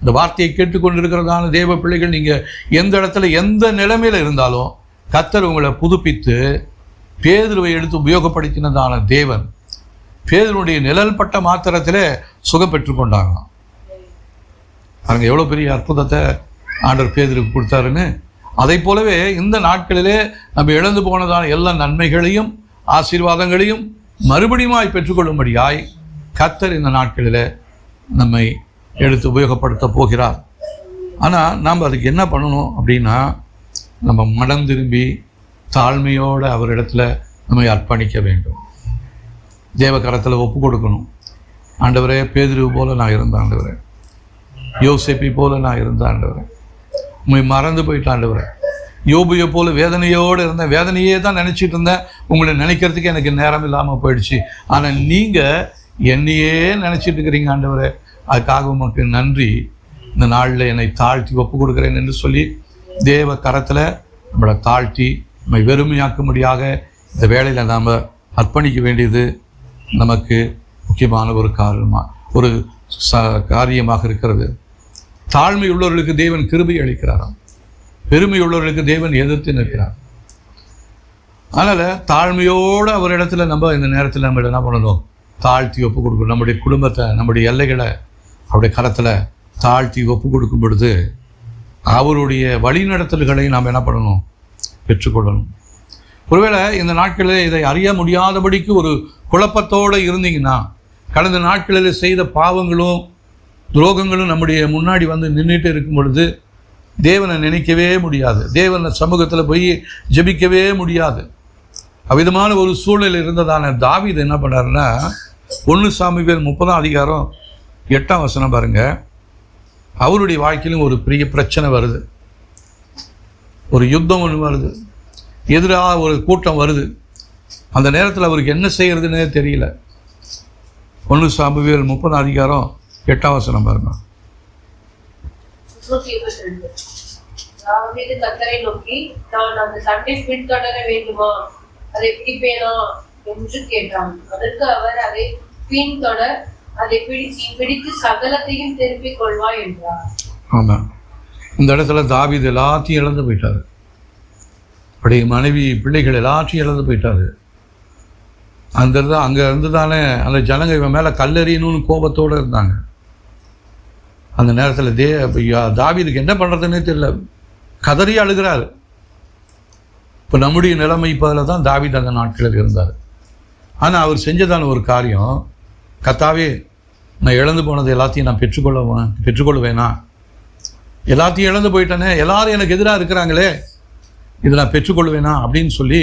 இந்த வார்த்தையை கேட்டுக்கொண்டிருக்கிறதான தேவ பிள்ளைகள், நீங்கள் எந்த இடத்துல எந்த நிலைமையில் இருந்தாலும் கர்த்தர் உங்களை புதுப்பித்து பேதுருவை எடுத்து உபயோகப்படுத்தினதான தேவன் பேதுருடைய நிழல் பட்ட மாத்திரத்திலே சுகம் பெற்றுக்கொண்டாங்களாம். பாருங்க எவ்வளோ பெரிய அற்புதத்தை ஆண்டவர் பேதுருக்கு கொடுத்தாருன்னு. அதை போலவே இந்த நாட்களிலே நம்ம இழந்து போனதான எல்லா நன்மைகளையும் ஆசீர்வாதங்களையும் மறுபடியுமாய் பெற்றுக்கொள்ளும்படியாய் கர்த்தர் இந்த நாட்களில் நம்மை எடுத்து உபயோகப்படுத்த போகிறார். ஆனால் நாம் அதுக்கு என்ன பண்ணணும் அப்படின்னா, நம்ம மனம் திரும்பி தாழ்மையோடு அவரிடத்துல நம்மை அர்ப்பணிக்க வேண்டும். தேவ கரத்தில் ஒப்பு கொடுக்கணும். ஆண்டவரே, பேதுரு போல நான் இருந்த ஆண்டவரே, யோசேப்பை போல நான் இருந்த ஆண்டவரே, உண்மை மறந்து போயிட்ட ஆண்டவரே, யோபுயை போல வேதனையோடு இருந்தேன், வேதனையே தான் நினச்சிட்டு இருந்தேன், உங்களை நினைக்கிறதுக்கு எனக்கு நேரம் இல்லாமல் போயிடுச்சு, ஆனால் நீங்கள் என்னையே நினச்சிட்டு இருக்கிறீங்க ஆண்டவரே, அதுக்காக உமக்கு நன்றி, இந்த நாளில் என்னை தாழ்த்தி ஒப்பு கொடுக்குறேன் என்று சொல்லி தேவ கரத்தில் நம்மளை தாழ்த்தி நம்மை வெறுமையாக்கும்படியாக இந்த வேளையில் நாம் அர்ப்பணிக்க வேண்டியது நமக்கு முக்கியமான ஒரு காரியமாக இருக்கிறது. தாழ்மை உள்ளவர்களுக்கு தேவன் கிருபை அளிக்கிறாராம், பெருமை உள்ளவர்களுக்கு தேவன் எதிர்த்து நிற்கிறார். அதனால் தாழ்மையோடு அவரிடத்துல நம்ம இந்த நேரத்தில் நம்ம என்ன பண்ணணும்? தாழ்த்தி ஒப்பு கொடுக்கணும். நம்முடைய குடும்பத்தை, நம்முடைய எல்லைகளை அவருடைய கரத்தில் தாழ்த்தி ஒப்பு கொடுக்கும் பொழுது அவருடைய வழிநடத்தல்களை நாம் என்ன பண்ணணும்? பெற்றுக்கொள்ளணும். ஒருவேளை இந்த நாட்களில் இதை அறிய முடியாதபடிக்கு ஒரு குழப்பத்தோடு இருந்தீங்கன்னா, கடந்த நாட்களில் செய்த பாவங்களும் துரோகங்களும் நம்முடைய முன்னாடி வந்து நின்றுட்டு இருக்கும் பொழுது தேவனை நினைக்கவே முடியாது, தேவனை சமூகத்தில் போய் ஜெபிக்கவே முடியாது. அவ்விதமான ஒரு சூழ்நிலை இருந்ததான தாவீது என்ன பண்ணாருன்னா, 1 சாமுவேல் 30ஆம் அதிகாரம் 8ஆம் வசனம் பாருங்க. அவருடைய வாழ்க்கையிலும் ஒரு பெரிய பிரச்சனை வருது, ஒரு யுத்தம் ஒன்று வருது, எதிராக ஒரு கூட்டம் வருது. அந்த நேரத்தில் அவருக்கு என்ன செய்யறதுன்னே தெரியல. 1 சாமுவேல் 30ஆம் அதிகாரம் 8ஆம் வசனம் பாருங்க. தாவீது கர்த்தரை நோக்கி, நான் அந்த சண்டை பின்தொடர வேண்டுமா, அதை பிடிப்பேனா என்று கேட்டான். அதற்கு அவர், அதை பின்தொடர், அதை பிடித்து சகலத்தையும் திருப்பிக் கொள்வாய் என்றார். ஆமா, இந்த இடத்துல தாவீது எல்லாத்தையும் இழந்து போயிட்டாரு. அப்படி மனைவி பிள்ளைகள் எல்லாத்தையும் இழந்து போயிட்டாரு. அங்கே இருந்து தானே அந்த ஜனங்க இவன் மேலே கல்லெறியணும்னு கோபத்தோடு இருந்தாங்க. அந்த நேரத்தில் தாவீதுக்கு என்ன பண்ணுறதுன்னே தெரியல, கதறி அழுகிறார். இப்போ நம்முடைய நிலைமை இப்போதில் தான் தாவீது அந்த நாட்களில் இருந்தார். ஆனால் அவர் செஞ்சதான ஒரு காரியம், கர்த்தாவே, நான் இழந்து போனது எல்லாத்தையும் நான் பெற்றுக்கொள்வேனா, எல்லாத்தையும் இழந்து போயிட்டேனே, எல்லாரும் எனக்கு எதிராக இருக்கிறாங்களே, இதை நான் பெற்றுக்கொள்வேனா அப்படின்னு சொல்லி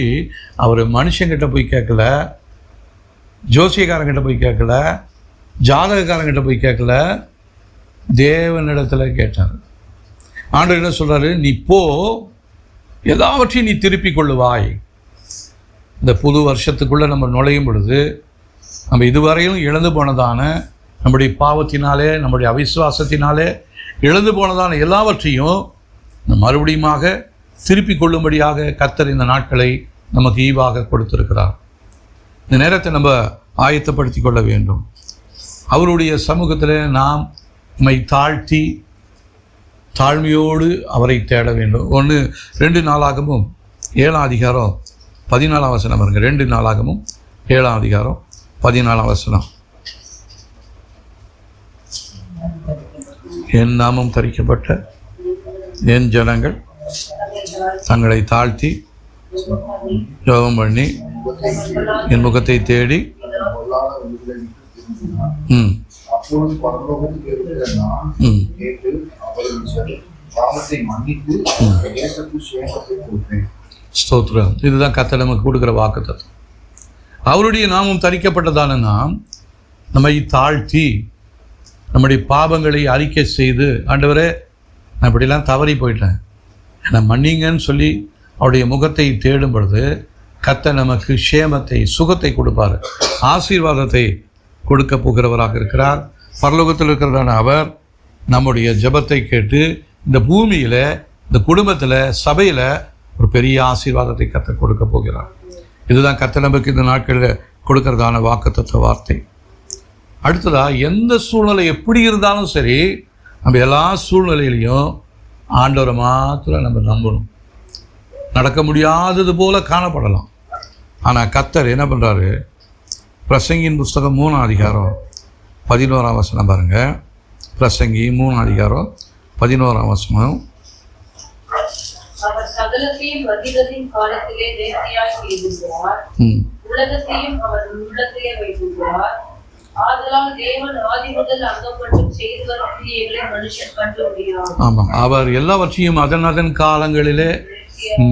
அவர் மனுஷங்கிட்ட போய் கேட்கல, ஜோசியக்காரங்கிட்ட போய் கேட்கல, ஜாதகக்காரங்கிட்ட போய் கேட்கல, தேவனிடத்தில் கேட்டார். ஆண்டவர் என்ன சொல்கிறாரு? நீ போ, எல்லாவற்றையும் நீ திருப்பிக் கொள்ளுவாய். இந்த புது வருஷத்துக்குள்ளே நம்ம நுழையும் பொழுது நம்ம இதுவரையிலும் இழந்து போனதான நம்முடைய பாவத்தினாலே, நம்முடைய அவிசுவாசத்தினாலே இழந்து போனதான எல்லாவற்றையும் மறுபடியுமாக திருப்பிக் கொள்ளும்படியாக கர்த்தர் இந்த நாட்களை நமக்கு ஈவாக கொடுத்திருக்கிறார். இந்த நேரத்தை நம்ம ஆயத்தப்படுத்தி கொள்ள வேண்டும். அவருடைய சமூகத்தில் நாம் நம்மை தாழ்த்தி தாழ்மையோடு அவரை தேட வேண்டும். 2 நாளாகமும் 7ஆம் அதிகாரம் 14ஆம் வசனம் பாருங்க. 2 நாளாகமும் 7ஆம் அதிகாரம் 14ஆம் வசனம். என் நாமம் தரிக்கப்பட்ட என் ஜனங்கள் தங்களை தாழ்த்தி ஜெபம் பண்ணி என் முகத்தை தேடி அப்பொழுது பரலோகத்தில் இருக்கிற நான் கேட்டு அவர்களுடைய பாவத்தை மன்னித்து தேசத்துக்கு சுதந்திரத்தை கொடுப்பேன். ஸ்தோத்திரம். இதுதான் கர்த்தர் நமக்கு கொடுக்கிற வாக்குத்தத்தம். அவருடைய நாமம் தரிக்கப்பட்டதான நாம் நம்மை தாழ்த்தி நம்முடைய பாவங்களை அறிக்கை செய்து, ஆண்டவரே நான் இப்படிலாம் தவறி போயிட்டேன், என்னை மன்னிங்கன்னு சொல்லி அவருடைய முகத்தை தேடும் பொழுது கர்த்தர் நமக்கு க்ஷேமத்தை, சுகத்தை கொடுப்பார், ஆசீர்வாதத்தை கொடுக்க போகிறவராக இருக்கிறார். பரலோகத்தில் இருக்கிறதான அவர் நம்முடைய ஜெபத்தை கேட்டு இந்த பூமியில், இந்த குடும்பத்தில், சபையில் ஒரு பெரிய ஆசீர்வாதத்தை கர்த்தர் கொடுக்க போகிறார். இதுதான் கர்த்தர் நமக்கு இந்த நாட்களில் கொடுக்கறதான வாக்குத்தத்த வார்த்தை. அடுத்ததாக, எந்த சூழ்நிலை எப்படி இருந்தாலும் சரி, நம்ம எல்லா சூழ்நிலையிலையும் ஆண்டவரை மாத்திரம் நம்ம நம்பணும். நடக்க முடியாதது போல காணப்படலாம், ஆனால் கர்த்தர் என்ன பண்ணுறாரு? பிரசங்கியின் புஸ்தகம் 3ஆம் அதிகாரம் 11ஆம் வசனம் பாருங்க. பிரசங்கி 3ஆம் அதிகாரம் 11ஆம் வசனம். அவர் சகலத்தையும் வதிகதின் காலத்திலே நேர்த்தியாய் செய்திருக்கிறார், உலகத்தையும் அவர் உள்ளத்திலே வைத்திருக்கிறார். ஆதலால் தேவன் ஆதி முதல் அங்கம் மட்டும் செய்து வரும் கிரியைகளை மனுஷன் கண்டு முடியாது. ஆமாம், அவர் எல்லாவற்றையும் அதன் காலங்களிலே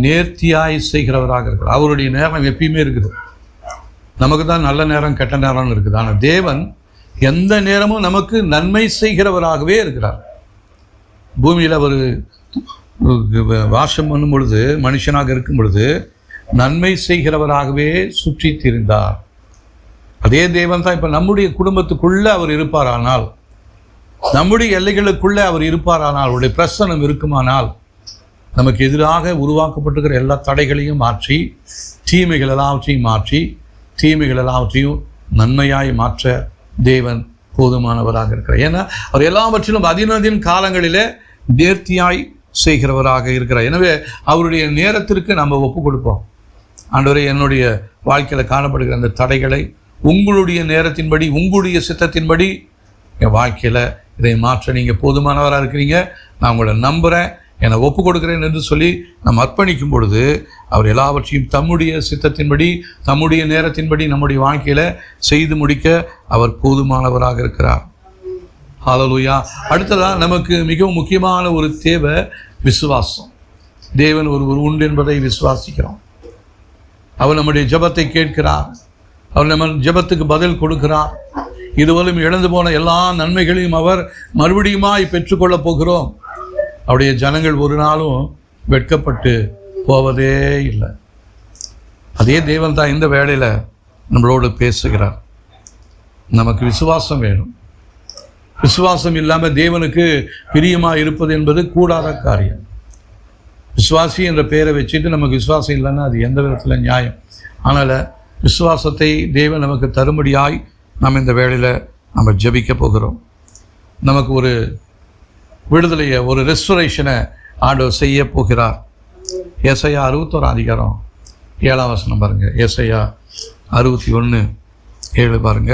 நேர்த்தியாய் செய்கிறவராக இருக்கிறார். அவருடைய நேரம் எப்பயுமே இருக்குது. நமக்கு தான் நல்ல நேரம் கெட்ட நேரம்னு இருக்குது, ஆனால் தேவன் எந்த நேரமும் நமக்கு நன்மை செய்கிறவராகவே இருக்கிறார். பூமியில் அவர் வாசம் பண்ணும் பொழுது, மனுஷனாக இருக்கும் பொழுது நன்மை செய்கிறவராகவே சுற்றி திரிந்தார். அதே தேவன் தான் இப்போ நம்முடைய குடும்பத்துக்குள்ளே அவர் இருப்பாரானால், நம்முடைய எல்லைகளுக்குள்ளே அவர் இருப்பாரானால், அவருடைய பிரசனம் இருக்குமானால், நமக்கு எதிராக உருவாக்கப்பட்டிருக்கிற எல்லா தடைகளையும் மாற்றி, தீமைகள் எல்லாவற்றையும் மாற்றி, தீமைகள் எல்லாவற்றையும் நன்மையாய் மாற்ற தேவன் போதுமானவராக இருக்கிறார். ஏன்னா அவர் எல்லாவற்றிலும் அதினதின் காலங்களிலே நேர்த்தியாய் செய்கிறவராக இருக்கிறார். எனவே அவருடைய நேரத்திற்கு நம்ம ஒப்பு கொடுப்போம். ஆண்டவரே, என்னுடைய வாழ்க்கையில் காணப்படுகிற அந்த தடைகளை உங்களுடைய நேரத்தின்படி, உங்களுடைய சித்தத்தின்படி என் வாழ்க்கையில் இதை மாற்ற நீங்கள் போதுமானவராக இருக்கிறீங்க, நான் உங்களை நம்புகிறேன், என்னை ஒப்பு கொடுக்குறேன் என்று சொல்லி நாம் அர்ப்பணிக்கும் பொழுது அவர் எல்லாவற்றையும் தம்முடைய சித்தத்தின்படி, தம்முடைய நேரத்தின்படி நம்முடைய வாழ்க்கையில் செய்து முடிக்க அவர் போதுமானவராக இருக்கிறார். ஹல்லேலூயா. அடுத்ததாக, நமக்கு மிகவும் முக்கியமான ஒரு தேவை விசுவாசம். தேவன் ஒருவர் உண்டு என்பதை விசுவாசிக்கிறோம். அவர் நம்முடைய ஜெபத்தை கேட்கிறார், அவர் நம்ம ஜெபத்துக்கு பதில் கொடுக்கிறார். இதுவரையும் இழந்து போன எல்லா நன்மைகளையும் அவர் மறுபடியுமாய் பெற்றுக்கொள்ளப் போகிறோம். அவருடைய ஜனங்கள் ஒரு நாளும் வெட்கப்பட்டு போவதே இல்லை. அதே தேவன் தான் இந்த வேளையில் நம்மளோடு பேசுகிறார். நமக்கு விசுவாசம் வேணும். விசுவாசம் இல்லாமல் தேவனுக்கு பிரியமாக இருப்பது என்பது கூடாத காரியம். விசுவாசி என்ற பெயரை வச்சுட்டு நமக்கு விசுவாசம் இல்லைன்னா அது எந்த விதத்தில் நியாயம்? ஆனால் விசுவாசத்தை தேவன் நமக்கு தரும்படியாய் நாம் இந்த வேளையில் நம்ம ஜெபிக்க போகிறோம். நமக்கு ஒரு விடுதலையை, ஒரு ரெஸ்டரேஷனை ஆண்டவர் செய்ய போகிறார். ஏசாயா 61ஆம் அதிகாரம் 7ஆம் வசனம் பாருங்க. ஏசாயா 61:7 பாருங்க.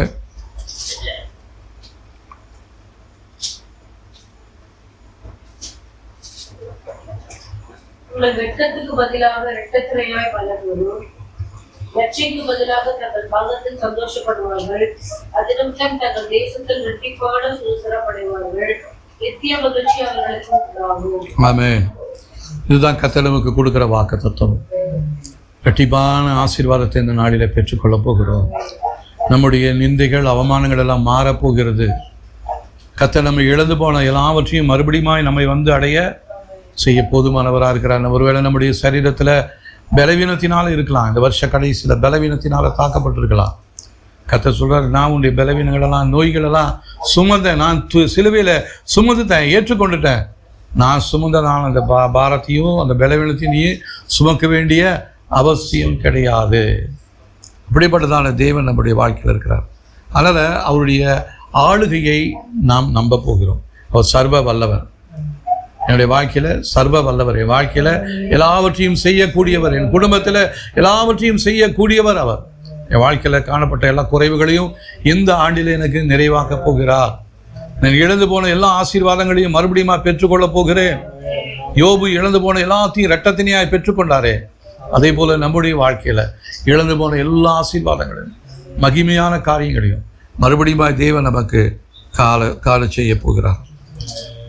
உங்கள் வெட்கத்துக்கு பதிலாக இரட்டத்திரையாய் வளர்வரும், லட்சிக்கு பதிலாக தங்கள் பாகத்தில் சந்தோஷப்படுவார்கள். அதினிமித்தம் தங்கள் தேசத்தில் இரட்டிப்பான சுதந்திரமடைவார்கள். நித்திய மகிழ்ச்சி அவர்களுக்கு உண்டாகும். ஆமென். இதுதான் கர்த்தர் நமக்கு கொடுக்கிற வாக்குத்தத்தம். இரட்டிப்பான ஆசீர்வாதத்தை இந்த நாளில் பெற்றுக்கொள்ளப் போகிறோம். நம்முடைய நிந்தைகள், அவமானங்கள் எல்லாம் மாறப்போகிறது. கர்த்தர் நம்ம இழந்து போன எல்லாவற்றையும் மறுபடியும் நம்மை வந்து அடைய செய்ய போதுமானவராக இருக்கிறார். ஒருவேளை நம்முடைய சரீரத்தில் பலவீனத்தினால இருக்கலாம், இந்த வருஷ கடைசியில் பலவீனத்தினால தாக்கப்பட்டிருக்கலாம். கர்த்தர் சொல்கிறார், நான் உன்னுடைய பலவீனங்களெல்லாம், நோய்களெல்லாம் சுமந்தேன், நான் சிலுவையில் சுமந்துட்டேன், ஏற்றுக்கொண்டுட்டேன். நான் சுமந்தனான அந்த பாரத்தையும் அந்த பலவீனத்தையும் சுமக்க வேண்டிய அவசியம் கிடையாது. இப்படிப்பட்டதான தேவன் நம்முடைய வாழ்க்கையில் இருக்கிறார். அதனால் அவருடைய ஆளுகையை நாம் நம்ப போகிறோம். அவர் சர்வ வல்லவர். என்னுடைய வாழ்க்கையில் சர்வ வல்லவர், என் வாழ்க்கையில் எல்லாவற்றையும் செய்யக்கூடியவர், என் குடும்பத்தில் எல்லாவற்றையும் செய்யக்கூடியவர் அவர். என் வாழ்க்கையில் காணப்பட்ட எல்லா குறைவுகளையும் இந்த ஆண்டில் எனக்கு நிறைவாக்கப் போகிறார். நான் இழந்து போன எல்லா ஆசீர்வாதங்களையும் மறுபடியும் பெற்றுக்கொள்ளப் போகிறேன். யோபு இழந்து போன எல்லாத்தையும் இரட்டத்தினையாய் பெற்றுக்கொண்டாரே, அதே போல நம்முடைய வாழ்க்கையில இழந்து போன எல்லா ஆசீர்வாதங்களையும் மகிமையான காரியங்களையும் மறுபடியும் தேவன் நமக்கு கால செய்ய போகிறார்.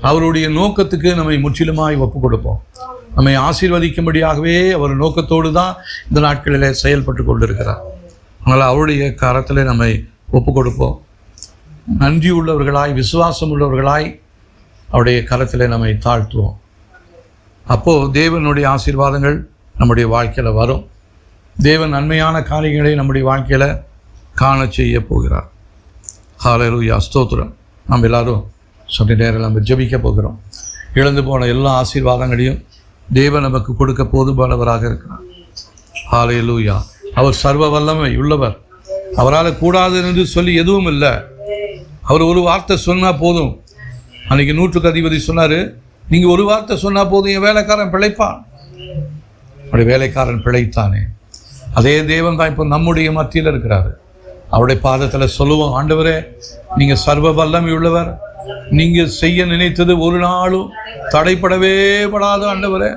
அவருடைய நோக்கத்துக்கு நம்மை முற்றிலுமாய் ஒப்பு கொடுப்போம். நம்மை ஆசீர்வதிக்கும்படியாகவே அவர் நோக்கத்தோடு தான் இந்த நாட்களிலே செயல்பட்டு கொண்டிருக்கிறார். அதனால் அவருடைய கரத்தில் நம்மை ஒப்பு கொடுப்போம். நன்றி உள்ளவர்களாய், விசுவாசம் உள்ளவர்களாய் அவருடைய கரத்தில் நம்மை தாழ்த்துவோம். அப்போது தேவனுடைய ஆசீர்வாதங்கள் நம்முடைய வாழ்க்கையில் வரும். தேவன் நன்மையான காரியங்களை நம்முடைய வாழ்க்கையில் காண செய்ய போகிறார். ஹல்லேலூயா, ஸ்தோத்திரம். நாம் எல்லாரும் சொன்ன நேரம் நம்ம ஜெபிக்க போகிறோம். இழந்து போன எல்லா ஆசீர்வாதங்களையும் தேவன் நமக்கு கொடுக்க போதுமானவராக இருக்கிறார். ஹல்லேலூயா. அவர் சர்வ வல்லமை உள்ளவர். அவரால் கூடாது என்று சொல்லி எதுவும் இல்லை. அவர் ஒரு வார்த்தை சொன்னால் போதும். அன்றைக்கி 100க்கு அதிபதி சொன்னார், நீங்கள் ஒரு வார்த்தை சொன்னால் போதும், என் வேலைக்காரன் பிழைப்பான். அவருடைய வேலைக்காரன் பிழைத்தானே. அதே தேவன் தான் இப்போ நம்முடைய மத்தியில் இருக்கிறாரு. அவருடைய பாதத்தில் சொல்லுவோம், ஆண்டவரே நீங்கள் சர்வ வல்லமை உள்ளவர். நீங்கள் செய்ய நினைத்தது ஒரு நாளும் தடைப்படவே படாத ஆண்டவரே.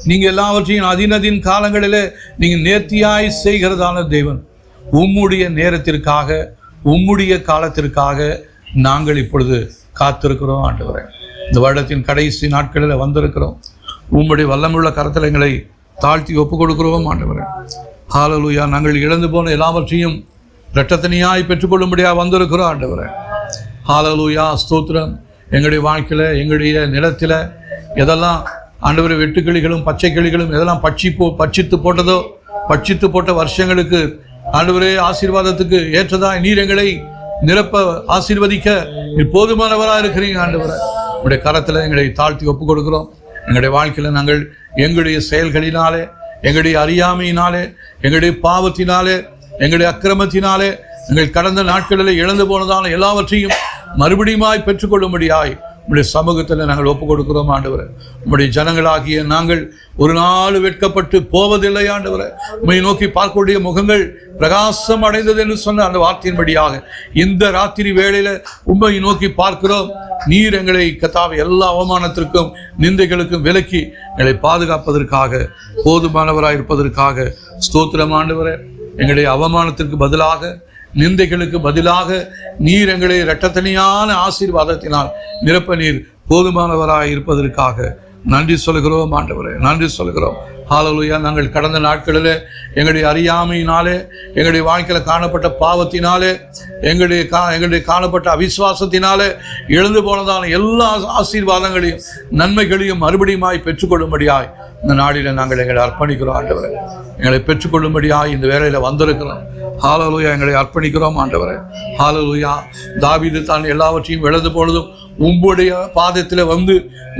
நீங்கள் எல்லாவற்றையும் அதினதின் காலங்களிலே நீங்கள் நேர்த்தியாய் செய்கிறதான தேவன். உம்முடைய நேரத்திற்காக, உம்முடைய காலத்திற்காக நாங்கள் இப்பொழுது காத்திருக்கிறோம் ஆண்டவரே. இந்த வருடத்தின் கடைசி நாட்களில் வந்திருக்கிறோம். உம்முடைய வல்லமுள்ள கரத்தில் எங்களை தாழ்த்தி ஒப்பு கொடுக்கிறோம் ஆண்டவரே. ஹல்லேலூயா. நாங்கள் இழந்து போன எல்லாவற்றையும் இரட்டத்தனியாய் பெற்றுக்கொள்ளும்படியாக வந்திருக்கிறோம் ஆண்டவரே. ஹல்லேலூயா, ஸ்தோத்திரம். எங்களுடைய வாழ்க்கையில், எங்களுடைய நிலத்தில் எதெல்லாம் ஆண்டவரே வெட்டுக்கிளிகளும் பச்சை கிளிகளும் எதெல்லாம் பட்சித்து போட்டதோ, பட்சித்து போட்ட வருஷங்களுக்கு ஆண்டவரே ஆசீர்வாதத்துக்கு ஏற்றதாய் நீர் எங்களை நிரப்ப ஆசீர்வதிக்க நீர் போதுமானவராக இருக்கிறீங்க ஆண்டவரே. உங்களுடைய கரத்தில் எங்களை தாழ்த்தி ஒப்பு கொடுக்கிறோம். எங்களுடைய வாழ்க்கையில் நாங்கள் எங்களுடைய செயல்களினாலே, எங்களுடைய அறியாமையினாலே, எங்களுடைய பாவத்தினாலே, எங்களுடைய அக்கிரமத்தினாலே, எங்கள் கடந்த நாட்களில் இழந்து போனதான எல்லாவற்றையும் மறுபடியுமாய் பெற்றுக்கொள்ளும்படியாய் உங்களுடைய சமூகத்தில் நாங்கள் ஒப்பு கொடுக்கிறோம் ஆண்டவரே. உங்களுடைய ஜனங்களாகிய நாங்கள் ஒரு நாள் வெட்கப்பட்டு போவதில்லை ஆண்டவரே. உண்மையை நோக்கி பார்க்கக்கூடிய முகங்கள் பிரகாசம் அடைந்தது என்று சொன்ன அந்த வார்த்தையின்படியாக இந்த ராத்திரி வேளையில உண்மையை நோக்கி பார்க்கிறோம். நீர் எங்களை கர்த்தாவே எல்லா அவமானத்திற்கும் நிந்தைகளுக்கும் விலக்கி எங்களை பாதுகாப்பதற்காக போதுமானவராக இருப்பதற்காக ஸ்தோத்திரம் ஆண்டவரே. எங்களுடைய அவமானத்திற்கு பதிலாக, நிந்தைகளுக்கு பதிலாக நீர் எங்களை இரட்டத்தனியான ஆசீர்வாதத்தினால் நிரப்ப நீர் போதுமானவராக இருப்பதற்காக நன்றி சொல்கிறோம் ஆண்டவரே, நன்றி சொல்கிறோம். ஹல்லேலூயா. நாங்கள் கடந்த நாட்களில் எங்களுடைய அறியாமையினாலே, எங்களுடைய வாழ்க்கையில் காணப்பட்ட பாவத்தினாலே, எங்களுடைய காணப்பட்ட அவிசுவாசத்தினாலே எழுந்து போனதான எல்லா ஆசீர்வாதங்களையும் நன்மைகளையும் மறுபடியுமாய் பெற்றுக்கொள்ளும்படியாய் இந்த நாளில் நாங்கள் எங்களை அர்ப்பணிக்கிறோம் ஆண்டவரே. எங்களை பெற்றுக்கொள்ளும்படியாய் இந்த வேளையில் வந்திருக்கிறோம். ஹல்லேலூயா. எங்களை அர்ப்பணிக்கிறோம் ஆண்டவரே. ஹல்லேலூயா. தாவீது தான் எல்லாவற்றையும் இழந்து போனதும் உம்முடைய பாதத்தில் வந்து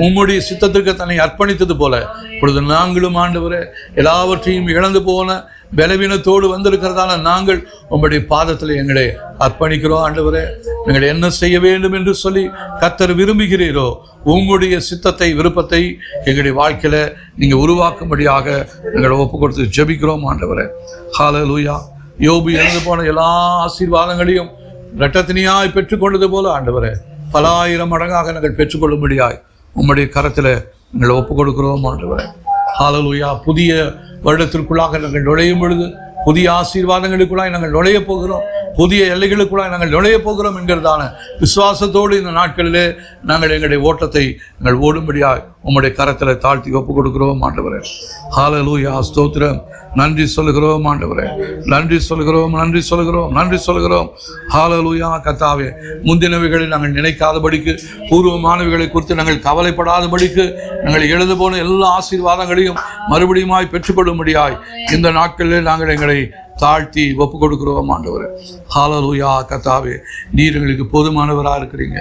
உம்முடைய சித்தத்திற்கு தன்னை அர்ப்பணித்தது போல இப்பொழுது நாங்களும் ஆண்டவரே எல்லாவற்றையும் இழந்து போன பலவீனத்தோடு வந்திருக்கிறதான நாங்கள் உம்முடைய பாதத்தில் எங்களை அர்ப்பணிக்கிறோம் ஆண்டவரே. எங்களை என்ன செய்ய வேண்டும் என்று சொல்லி கர்த்தர் விரும்புகிறீரோ உங்களுடைய சித்தத்தை, விருப்பத்தை எங்களுடைய வாழ்க்கையில நீங்க உருவாக்கும்படியாக எங்களை ஒப்பு கொடுத்து ஜெபிக்கிறோம் ஆண்டவரே. ஹல்லேலூயா. யோபு இழந்து போன எல்லா ஆசீர்வாதங்களையும் இரட்டத்தனியாய் பெற்றுக்கொண்டது போல ஆண்டவரே பல ஆயிரம் மடங்காக நாங்கள் பெற்றுக்கொள்ளும்படியாய் உம்முடைய கரத்தில் எங்களை ஒப்பு கொடுக்கிறோம் ஆண்டவரே. ஹல்லேலூயா. புதிய வருடத்திற்குள்ளாக நாங்கள் நுழையும் பொழுது புதிய ஆசீர்வாதங்களுக்குள்ளாய் நாங்கள் நுழைய போகிறோம், புதிய எல்லைகளுக்குள்ளாய் நாங்கள் நுழைய போகிறோம் என்கிறதான விசுவாசத்தோடு இந்த நாட்களிலே நாங்கள் எங்களுடைய ஓட்டத்தை நாங்கள் ஓடும்படியாய் உம்முடைய கரத்தில் தாழ்த்தி ஒப்பு கொடுக்கிறோம் ஆண்டவரே. ஹல்லேலூயா, ஸ்தோத்திரம். நன்றி சொல்கிறோம் ஆண்டவரே, நன்றி சொல்கிறோம், நன்றி சொல்கிறோம், நன்றி சொல்கிறோம். ஹல்லேலூயா. கர்த்தாவே, முந்தினவைகளை நாங்கள் நினைக்காதபடிக்கு, பூர்வமானவைகளை குறித்து நாங்கள் கவலைப்படாதபடிக்கு நாங்கள் எழுது போன எல்லா ஆசீர்வாதங்களையும் மறுபடியுமாய் பெற்றுக்கொள்ளும்படியாய் இந்த நாட்களில் நாங்கள் எங்களை தாழ்த்தி ஒப்பு கொடுக்கிறோம் ஆண்டவரே. ஹல்லேலூயா. கர்த்தாவே, நீர் எங்களுக்கு போதுமானவராக இருக்கிறீங்க.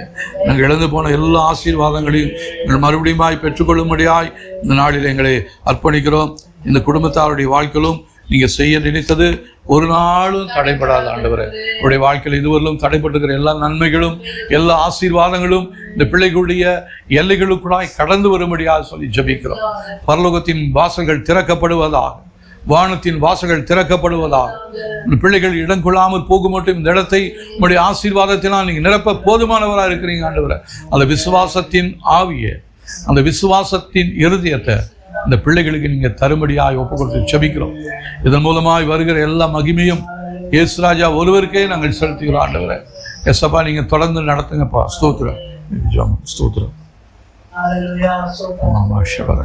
நாங்கள் இழந்து போன எல்லா ஆசீர்வாதங்களையும் நாங்கள் மறுபடியுமாய் பெற்றுக்கொள்ளும்படியாய் இந்த நாளில் எங்களை அர்ப்பணிக்கிறோம். இந்த குடும்பத்தாருடைய வாழ்க்கையிலும் நீங்க செய்ய நினைத்தது ஒரு நாளும் தடைபடாத ஆண்டவரே. உடைய வாழ்க்கையில் இதுவரையிலும் தடைப்பட்டிருக்கிற எல்லா நன்மைகளும் எல்லா ஆசீர்வாதங்களும் இந்த பிள்ளைகளுடைய எல்லைகளுக்குள்ளாய் கடந்து வரும்படியாக சொல்லி ஜெபிக்கிறோம். பரலோகத்தின் வாசல்கள் திறக்கப்படுவதாக, வானத்தின் வாசல்கள் திறக்கப்படுவதாக, பிள்ளைகள் இடம் கொள்ளாமல் போக மட்டும் இந்த இடத்தை உங்களுடைய ஆசீர்வாதத்தினால் நீங்க நிரப்ப போதுமானவராக இருக்கிறீங்க ஆண்டவரே. அந்த விசுவாசத்தின் ஆவியை, அந்த விசுவாசத்தின் இருதயத்தை இந்த பிள்ளைகளுக்கு நீங்க தரும்படியாய் ஒப்பு கொடுத்து ஜெபிக்கிறோம். இதன் மூலமாய் வருகிற எல்லா மகிமையும் இயேசு ராஜா ஒருவருக்கே நாங்கள் செலுத்துகிறோம். ஆண்டவரே எஸ்அப்பா, நீங்க தொடர்ந்து நடத்துங்கப்பா. ஸ்தோத்திரம், ஸ்தோத்திரம். ஆமா ஷபர